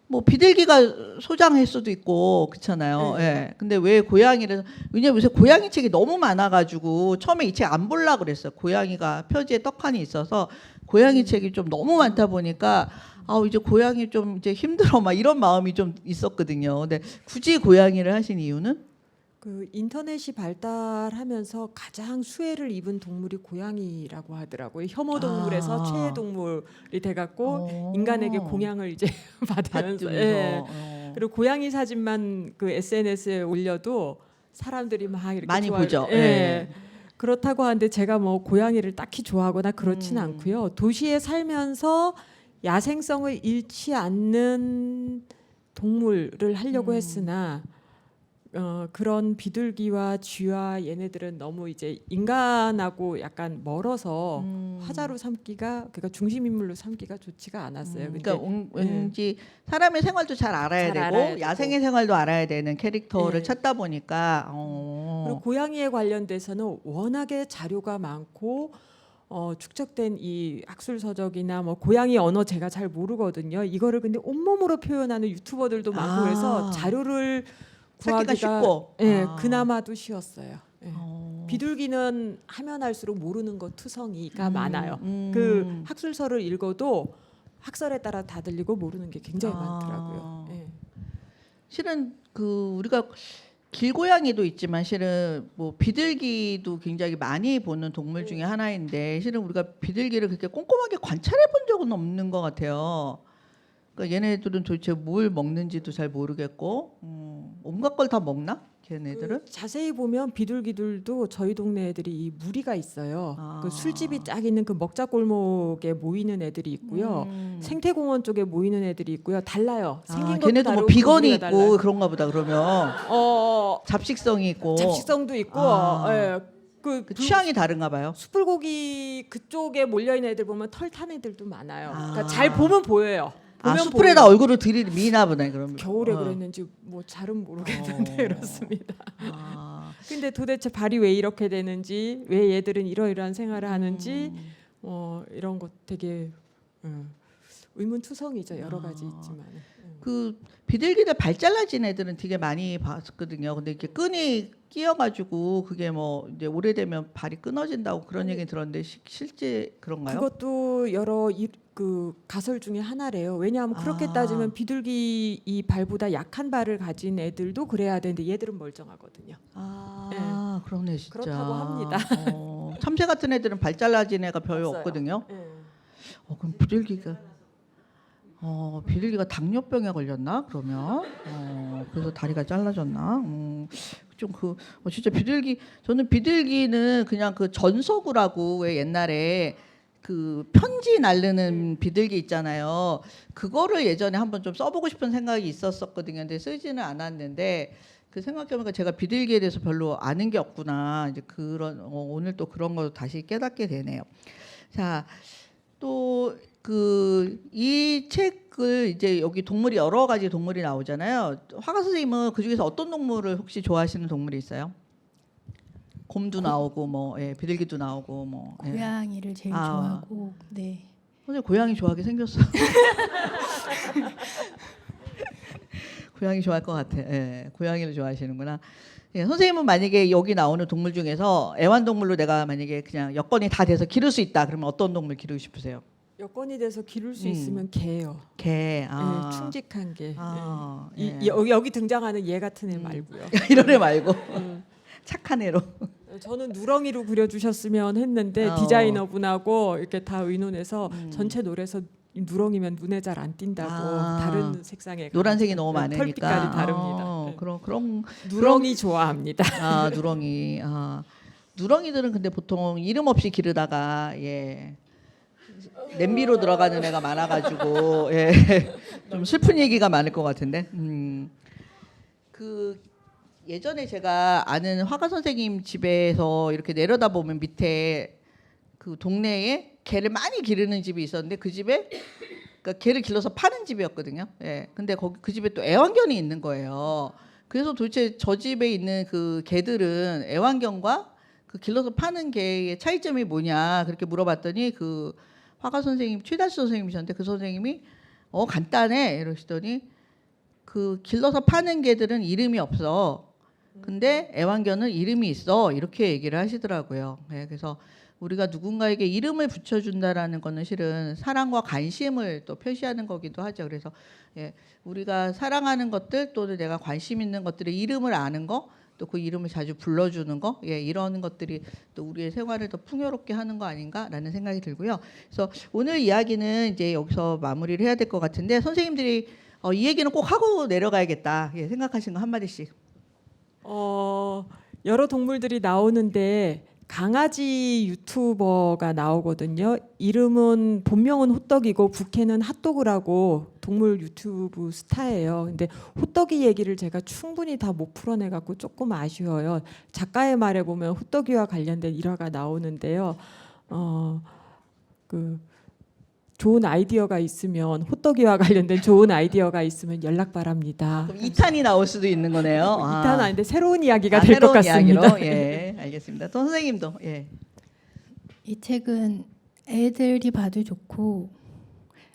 뭐 비둘기가 소장일 수도 있고 그렇잖아요. 예. 근데 왜 고양이를 왜냐면 요새 고양이 책이 너무 많아가지고 처음에 이 책 안 보려고 그랬어요. 고양이가 표지에 떡하니 있어서 고양이 책이 좀 너무 많다 보니까 이제 고양이 좀 이제 힘들어 막 이런 마음이 좀 있었거든요. 근데 굳이 고양이를 하신 이유는? 그 인터넷이 발달하면서 가장 수혜를 입은 동물이 고양이라고 하더라고요. 혐오 동물에서 최애 동물이 돼갖고 인간에게 공양을 이제 받으면서. 예. 그리고 고양이 사진만 그 SNS에 올려도 사람들이 막 이렇게 많이 보죠. 예. 예. 그렇다고 하는데 제가 뭐 고양이를 딱히 좋아하거나 그렇지는 않고요. 도시에 살면서 야생성을 잃지 않는 동물을 하려고 했으나 그런 비둘기와 쥐와 얘네들은 너무 이제 인간하고 약간 멀어서 화자로 삼기가 그러니까 중심 인물로 삼기가 좋지가 않았어요. 근데, 그러니까 왠지 사람의 생활도 잘 알아야 잘 되고 알아야 되고. 야생의 생활도 알아야 되는 캐릭터를 예. 찾다 보니까 그리고 고양이에 관련돼서는 워낙에 자료가 많고 축적된 이 학술 서적이나 뭐 고양이 언어 제가 잘 모르거든요. 이거를 근데 온몸으로 표현하는 유튜버들도 많고 그래서 자료를 찾기가 구하기가 쉽고. 예, 그나마도 쉬웠어요. 예. 어. 비둘기는 하면 할수록 모르는 것 투성이가 많아요. 그 학술서를 읽어도 학설에 따라 다 들리고 모르는 게 굉장히 많더라고요. 예. 실은 그 우리가 길고양이도 있지만 실은 뭐 비둘기도 굉장히 많이 보는 동물 중에 하나인데 실은 우리가 비둘기를 그렇게 꼼꼼하게 관찰해 본 적은 없는 것 같아요. 그러니까 얘네들은 도대체 뭘 먹는지도 잘 모르겠고 온갖 걸 다 먹나? 걔네들은? 그 자세히 보면 비둘기들도 저희 동네 애들이 이 무리가 있어요. 그 술집이 쫙 있는 그 먹자골목에 모이는 애들이 있고요. 생태공원 쪽에 모이는 애들이 있고요. 달라요. 생긴 것도 걔네도 다르고 뭐 비건이 무리가 있고 달라요. 그런가 보다 그러면 잡식성이 있고 잡식성도 있고 예. 그 취향이 다른가 봐요. 숯불고기 그쪽에 몰려 있는 애들 보면 털 탄 애들도 많아요. 그러니까 잘 보면 보여요. 보면 숯불에다 보여요. 얼굴을 들이미나 보네 그러면. 겨울에 그랬는지 뭐 잘은 모르겠는데 그렇습니다. 아. 근데 도대체 발이 왜 이렇게 되는지, 왜 얘들은 이러이러한 생활을 하는지, 이런 것 되게 의문투성이죠. 여러 가지 있지만. 그 비둘기들 발 잘라진 애들은 되게 많이 봤거든요. 근데 이렇게 끈이 끼어가지고 그게 뭐 이제 오래되면 발이 끊어진다고 그런 얘기 들었는데 실제 그런가요? 그것도 여러 그 가설 중에 하나래요. 왜냐하면 그렇게 따지면 비둘기 이 발보다 약한 발을 가진 애들도 그래야 되는데 얘들은 멀쩡하거든요. 그러네 진짜. 그렇다고 합니다. 참새 같은 애들은 발 잘라진 애가 별로 없어요. 없거든요. 예. 그럼 비둘기가 당뇨병에 걸렸나? 그러면 그래서 다리가 잘라졌나? 진짜 저는 비둘기는 그냥 그 전서구라고 왜 옛날에 그 편지 날르는 비둘기 있잖아요. 그거를 예전에 한번 좀 써보고 싶은 생각이 있었었거든요. 근데 쓰지는 않았는데 그 생각해보니까 제가 비둘기에 대해서 별로 아는 게 없구나. 이제 오늘 또 그런 거 다시 깨닫게 되네요. 자, 또 이 책을 이제 여기 동물이 여러 가지 동물이 나오잖아요. 화가 선생님은 그 중에서 어떤 동물을 혹시 좋아하시는 동물이 있어요? 곰도 나오고 뭐 비둘기도 나오고 뭐. 예. 고양이를 제일 아. 좋아하고 네. 선생님 고양이 좋아하게 생겼어. 고양이 좋아할 것 같아. 예, 고양이를 좋아하시는구나. 예, 선생님은 만약에 여기 나오는 동물 중에서 애완동물로 내가 만약에 그냥 여건이 다 돼서 기를 수 있다. 그러면 어떤 동물 기르고 싶으세요? 여건이 돼서 기를 수 있으면 개요. 개. 예, 충직한 개. 아, 예. 예. 여기 등장하는 얘 같은 애 말고요. 이런 애 말고 음. 착한 애로. 저는 누렁이로 그려주셨으면 했는데 어. 디자이너분하고 이렇게 다 의논해서 전체 노래서 누렁이면 눈에 잘 안 띈다고 아. 다른 색상의 노란색이 너무 많으니까. 털빛깔이 다릅니다. 네. 그런 누렁이 좋아합니다. 누렁이. 누렁이들은 근데 보통 이름 없이 기르다가 냄비로 들어가는 애가 많아가지고 좀 슬픈 얘기가 많을 것 같은데. 그 예전에 제가 아는 화가 선생님 집에서 이렇게 내려다 보면 밑에 그 동네에 개를 많이 기르는 집이 있었는데 그 집에 그러니까 개를 길러서 파는 집이었거든요. 예. 근데 거기 그 집에 또 애완견이 있는 거예요. 그래서 도대체 저 집에 있는 그 개들은 애완견과 그 길러서 파는 개의 차이점이 뭐냐 그렇게 물어봤더니 그 화가 선생님 최달수 선생님이셨는데 그 선생님이 간단해 이러시더니 그 길러서 파는 개들은 이름이 없어. 근데 애완견은 이름이 있어 이렇게 얘기를 하시더라고요. 그래서 우리가 누군가에게 이름을 붙여준다라는 거는 실은 사랑과 관심을 또 표시하는 거기도 하죠. 그래서 우리가 사랑하는 것들 또는 내가 관심 있는 것들의 이름을 아는 거, 또 그 이름을 자주 불러주는 거, 이런 것들이 또 우리의 생활을 더 풍요롭게 하는 거 아닌가라는 생각이 들고요. 그래서 오늘 이야기는 이제 여기서 마무리를 해야 될 것 같은데 선생님들이 이 얘기는 꼭 하고 내려가야겠다 생각하신 거 한마디씩. 여러 동물들이 나오는데 강아지 유튜버가 나오거든요. 이름은 본명은 호떡이고 부캐는 핫도그라고 동물 유튜브 스타예요. 근데 호떡이 얘기를 제가 충분히 다 못 풀어내 갖고 조금 아쉬워요. 작가의 말에 보면 호떡이와 관련된 일화가 나오는데요. 그 좋은 아이디어가 있으면 호떡이와 관련된 좋은 아이디어가 있으면 연락 바랍니다. 그럼 2탄이 나올 수도 있는 거네요. 2탄은 아닌데 새로운 이야기가 될 것 새로운 같습니다. 이야기로? 알겠습니다. 또 선생님도 이 책은 애들이 봐도 좋고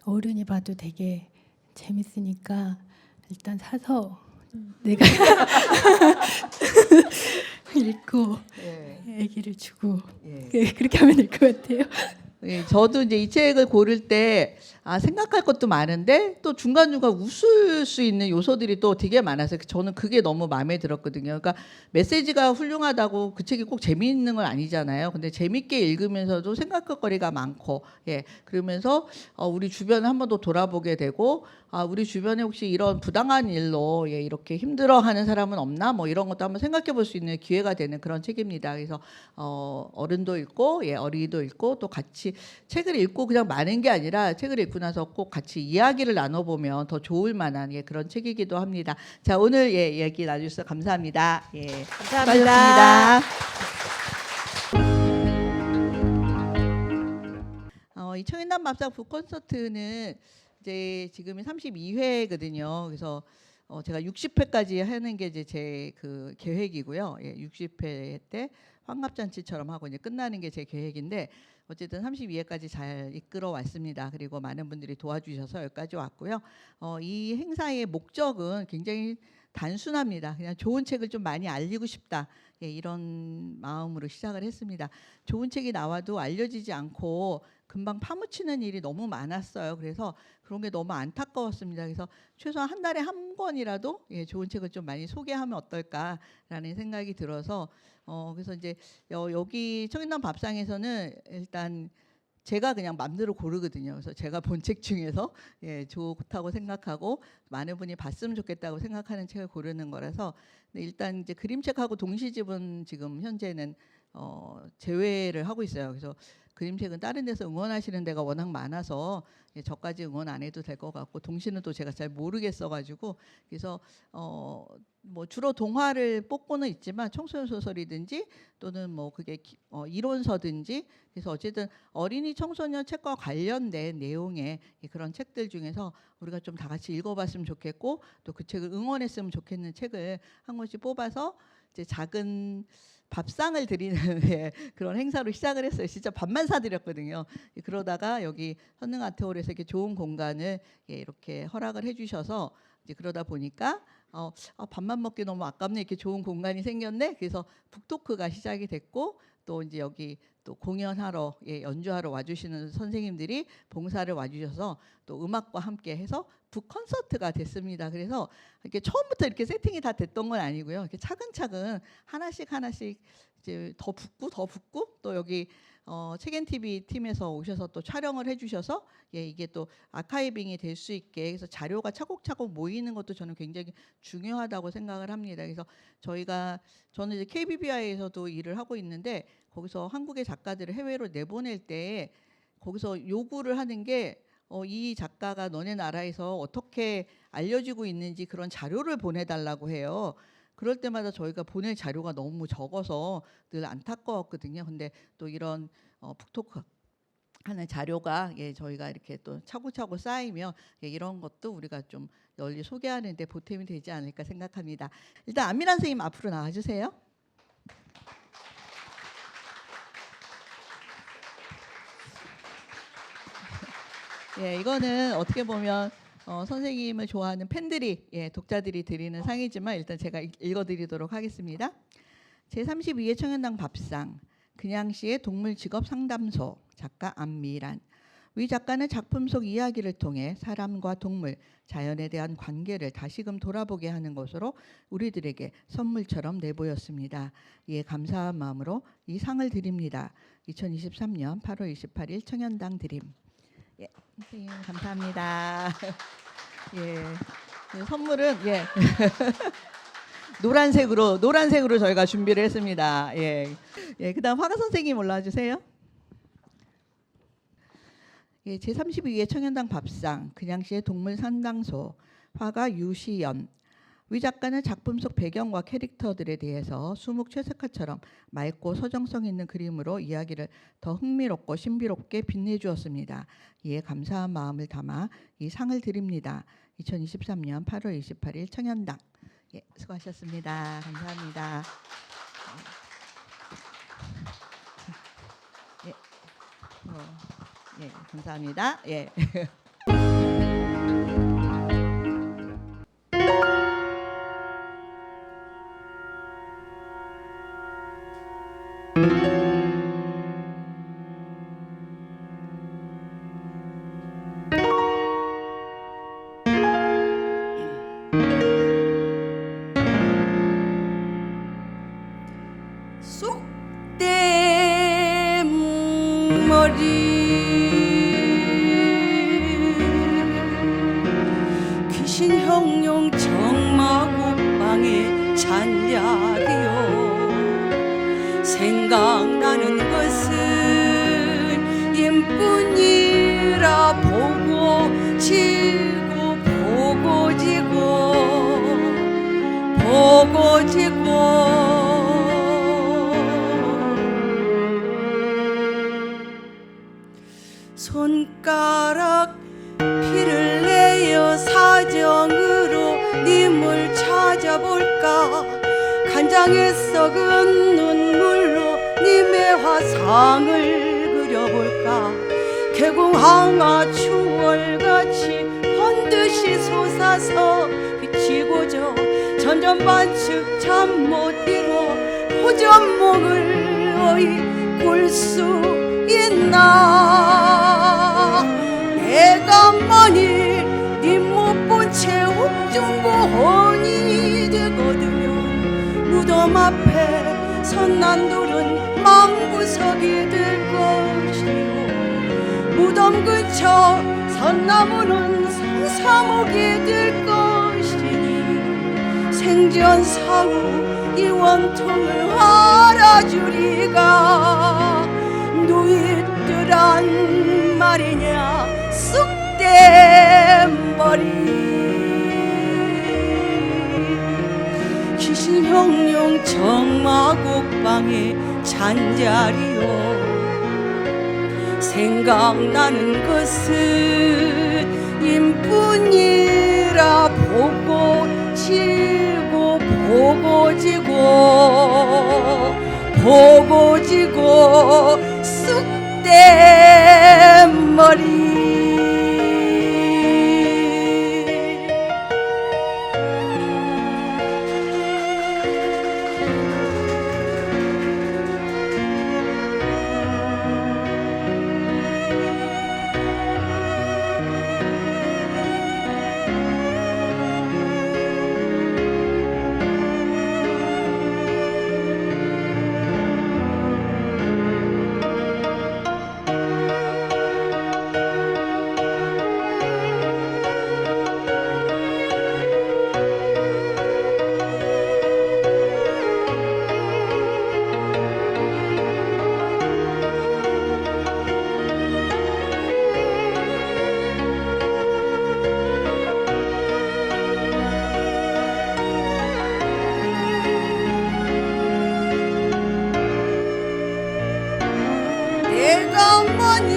어른이 봐도 되게 재밌으니까 일단 사서 내가 읽고 애기를 주고 그렇게 하면 될 것 같아요. 저도 이제 이 책을 고를 때 생각할 것도 많은데 또 중간중간 웃을 수 있는 요소들이 또 되게 많아서 저는 그게 너무 마음에 들었거든요. 그러니까 메시지가 훌륭하다고 그 책이 꼭 재미있는 건 아니잖아요. 근데 재밌게 읽으면서도 생각할 거리가 많고 그러면서 우리 주변을 한 번 더 돌아보게 되고 우리 주변에 혹시 이런 부당한 일로 이렇게 힘들어하는 사람은 없나 뭐 이런 것도 한번 생각해 볼 수 있는 기회가 되는 그런 책입니다. 그래서 어른도 읽고 어린이도 읽고 또 같이 책을 읽고 그냥 마는 게 아니라 책을 읽고 나서 꼭 같이 이야기를 나눠보면 더 좋을 만한 그런 책이기도 합니다. 자 오늘 얘기 나눠주셔서 감사합니다. 감사합니다. 이 청인남 밥상 북콘서트는 이제 지금이 32회거든요. 그래서 제가 60회까지 하는 게 이제 제 그 계획이고요. 60회 때 환갑잔치처럼 하고 이제 끝나는 게 제 계획인데 어쨌든 32회까지 잘 이끌어 왔습니다. 그리고 많은 분들이 도와주셔서 여기까지 왔고요. 이 행사의 목적은 굉장히 단순합니다. 그냥 좋은 책을 좀 많이 알리고 싶다. 이런 마음으로 시작을 했습니다. 좋은 책이 나와도 알려지지 않고 금방 파묻히는 일이 너무 많았어요. 그래서 그런 게 너무 안타까웠습니다. 그래서 최소한 한 달에 한 권이라도 좋은 책을 좀 많이 소개하면 어떨까라는 생각이 들어서 그래서 이제 여기 청인남 밥상에서는 일단 제가 그냥 맘대로 고르거든요. 그래서 제가 본 책 중에서 좋다고 생각하고 많은 분이 봤으면 좋겠다고 생각하는 책을 고르는 거라서 일단 이제 그림책하고 동시집은 지금 현재는 제외를 하고 있어요. 그래서 그림책은 다른 데서 응원하시는 데가 워낙 많아서 저까지 응원 안 해도 될 것 같고, 동시는 또 제가 잘 모르겠어가지고, 그래서 뭐 주로 동화를 뽑고는 있지만 청소년 소설이든지 또는 뭐 그게 이론서든지, 그래서 어쨌든 어린이 청소년 책과 관련된 내용의 그런 책들 중에서 우리가 좀 다 같이 읽어봤으면 좋겠고, 또 그 책을 응원했으면 좋겠는 책을 한 권씩 뽑아서 이제 작은 밥상을 드리는 그런 행사로 시작을 했어요. 진짜 밥만 사드렸거든요. 그러다가 여기 선능아트홀에서 이렇게 좋은 공간을 이렇게 허락을 해주셔서 이제 그러다 보니까 밥만 먹기 너무 아깝네, 이렇게 좋은 공간이 생겼네. 그래서 북토크가 시작이 됐고, 또 이제 여기 또 공연하러 연주하러 와주시는 선생님들이 봉사를 와주셔서 또 음악과 함께 해서 북 콘서트가 됐습니다. 그래서 이렇게 처음부터 이렇게 세팅이 다 됐던 건 아니고요. 이렇게 차근차근 하나씩 이제 더 붙고 또 여기 책앤TV 팀에서 오셔서 또 촬영을 해주셔서 이게 또 아카이빙이 될 수 있게, 그래서 자료가 차곡차곡 모이는 것도 저는 굉장히 중요하다고 생각을 합니다. 그래서 저는 이제 KBBI에서도 일을 하고 있는데, 거기서 한국의 작가들을 해외로 내보낼 때 거기서 요구를 하는 게 이 작가가 너네 나라에서 어떻게 알려지고 있는지 그런 자료를 보내달라고 해요. 그럴 때마다 저희가 보낼 자료가 너무 적어서 늘 안타까웠거든요. 근데 또 이런 북토크 하는 자료가 저희가 이렇게 또 차곡차곡 쌓이면 이런 것도 우리가 좀 널리 소개하는 데 보탬이 되지 않을까 생각합니다. 일단 안미란 선생님 앞으로 나와주세요. 이거는 어떻게 보면 선생님을 좋아하는 팬들이, 독자들이 드리는 상이지만 일단 제가 읽어드리도록 하겠습니다. 제32회 청년당 밥상, 그냥시의 동물직업상담소, 작가 안미란. 위 작가는 작품 속 이야기를 통해 사람과 동물, 자연에 대한 관계를 다시금 돌아보게 하는 것으로 우리들에게 선물처럼 내보였습니다. 이에 감사한 마음으로 이 상을 드립니다. 2023년 8월 28일 청년당 드림. 선생님 감사합니다. 선물은 노란색으로 저희가 준비를 했습니다. 그다음 화가 선생님 올라와 주세요. 제32회 청년당 밥상, 그냥시의 동물 상담소, 화가 유시연. 위 작가는 작품 속 배경과 캐릭터들에 대해서 수묵 최석화처럼 맑고 서정성 있는 그림으로 이야기를 더 흥미롭고 신비롭게 빛내주었습니다. 이에 감사한 마음을 담아 이 상을 드립니다. 2023년 8월 28일 청년당. 수고하셨습니다. 감사합니다. 감사합니다. 귀신 형용 정마곡방의 잔약이요, 생각나는 것은 옛뿐이라 보고 지고 손가락 피를 내어 사정으로 님을 찾아볼까, 간장에 썩은 눈물로 님의 화상을 그려볼까, 개공항아 추월같이 번듯이 솟아서 비치고져 점점 반측 잠 못 이뤄 호전목을 꿀 수 있나. 내가 만일 님 못 본 채 옥중고혼이 되거든요, 무덤 앞에 선난돌은 망구석이 될 것이요, 무덤 근처 선나무는 성사목이 될 것이니, 생전 사후 이 원통을 알아주리가 누이들란 말이냐 쑥된 머리 귀신형룡 정마곡방에 잔자리요 생각나는 것은 인뿐이라 보고 지고 보고 지고 보고 지고 쑥된 머리 내가 만일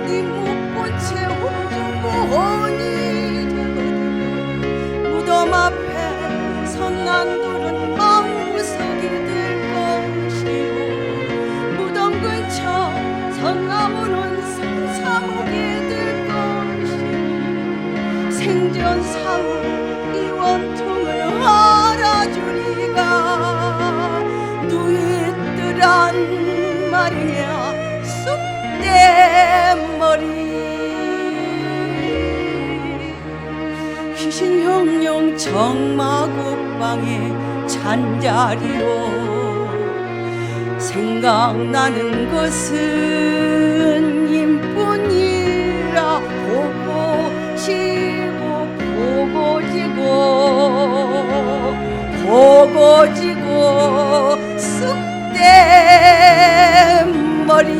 네 못 본 채 홀쭉보니 무덤 앞에 선난들은 망석이 될 것이요 무덤 근처 선나무는 산사목이 될 것이요 생전사후 이 원통을 알아주리가 누이들란 말이냐 쑥된 머리 귀신형룡 정마곡방에 잔자리요 생각나는 것은 인뿐이라 보고 지고 보고 지고 보고 지고 쑥된 머리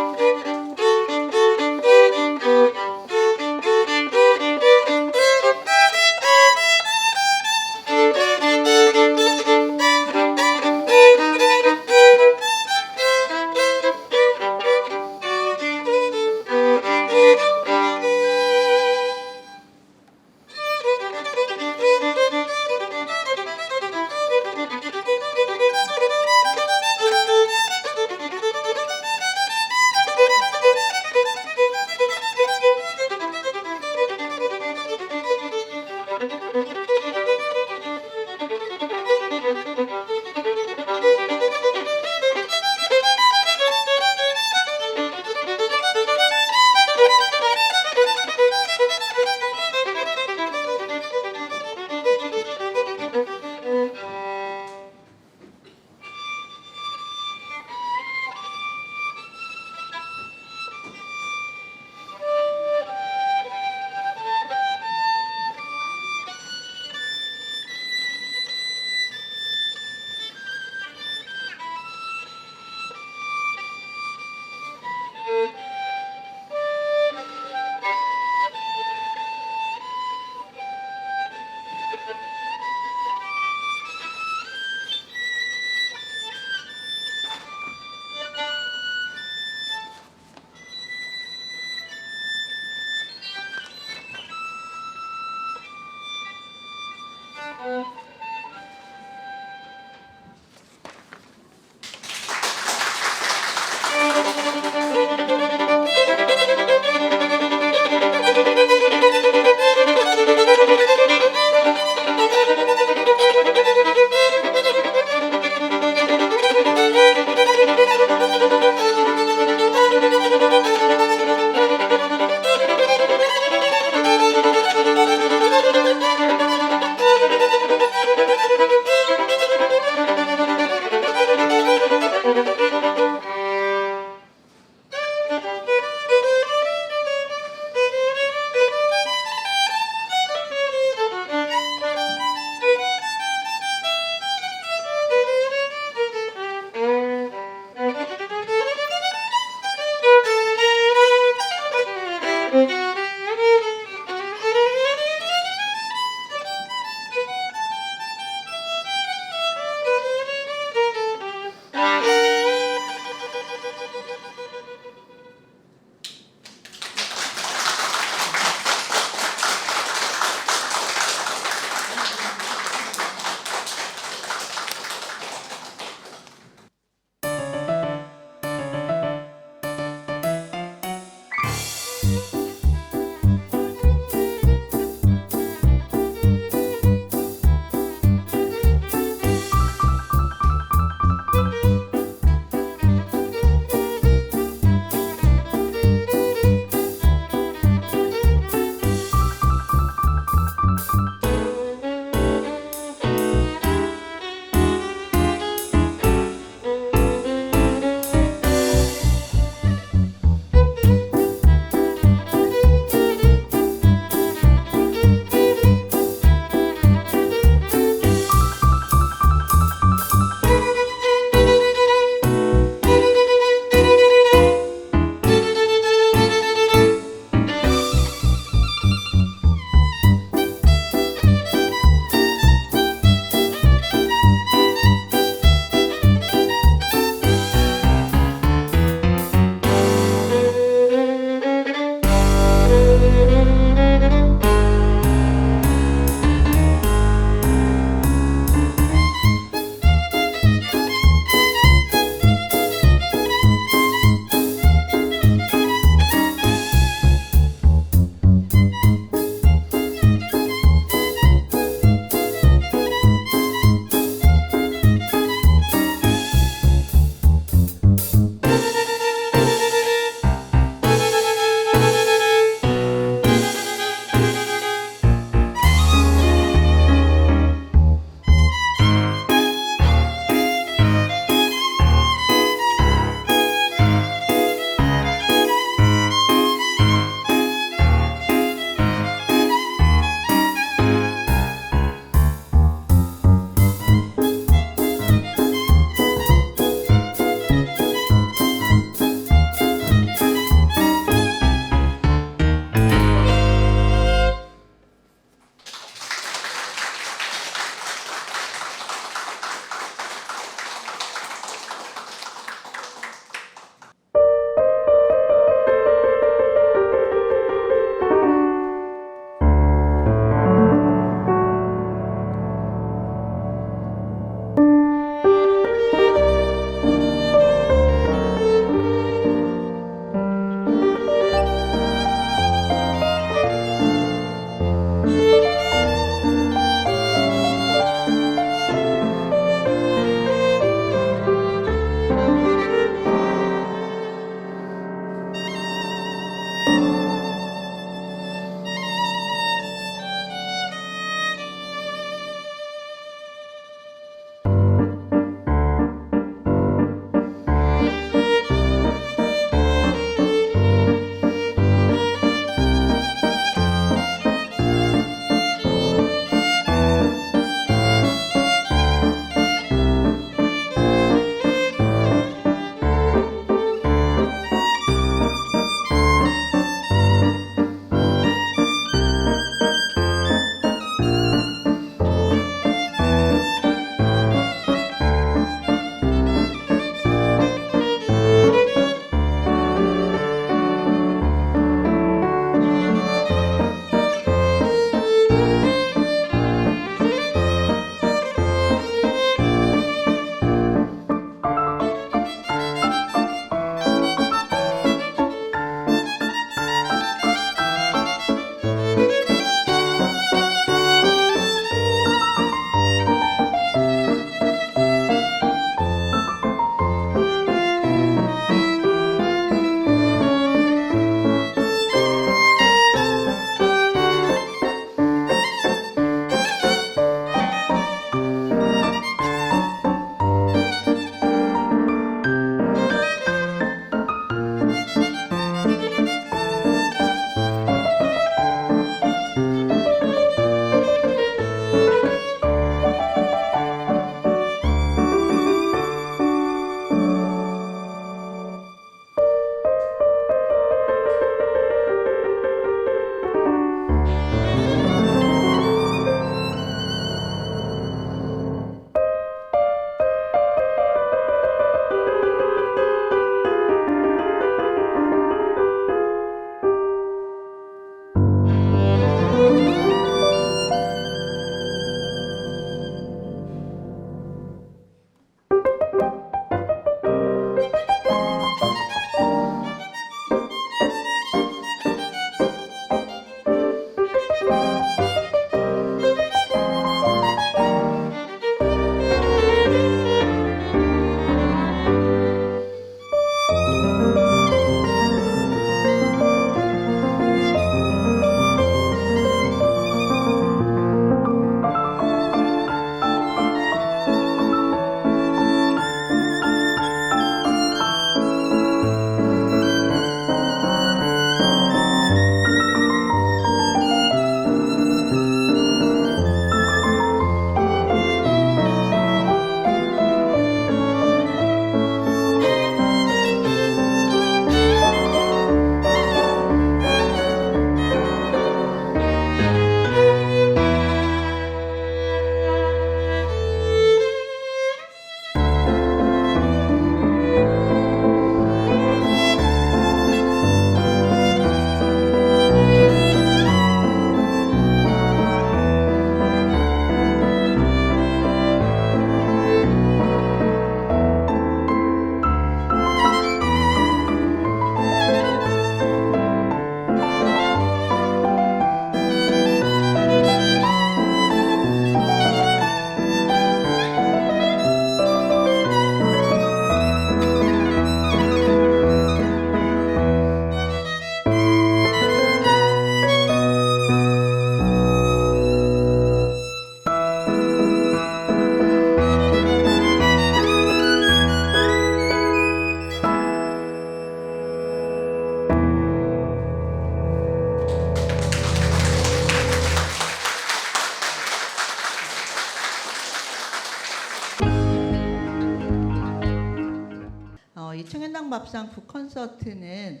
청년당 밥상 북콘서트는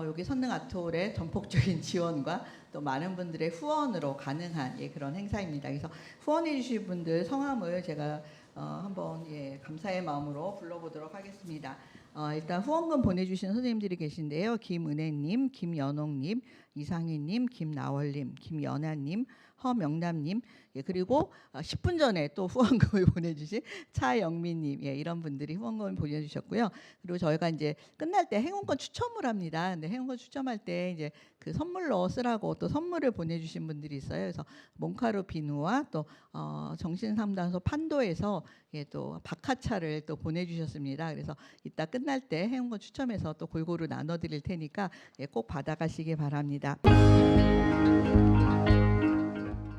여기 선릉 아트홀의 전폭적인 지원과 또 많은 분들의 후원으로 가능한 그런 행사입니다. 그래서 후원해 주실 분들 성함을 제가 한번 감사의 마음으로 불러보도록 하겠습니다. 일단 후원금 보내주신 선생님들이 계신데요. 김은혜님, 김연옥님, 이상희님, 김나월님, 김연아님, 허명남님, 그리고 10분 전에 또 후원금을 보내주신 차영민님, 이런 분들이 후원금을 보내주셨고요. 그리고 저희가 이제 끝날 때 행운권 추첨을 합니다. 근데 행운권 추첨할 때 이제 그 선물로 쓰라고 또 선물을 보내주신 분들이 있어요. 그래서 몽카루 비누와 또 정신상담소 판도에서 또 박하차를 또 보내주셨습니다. 그래서 이따 끝날 때 행운권 추첨해서 또 골고루 나눠드릴 테니까 꼭 받아가시기 바랍니다.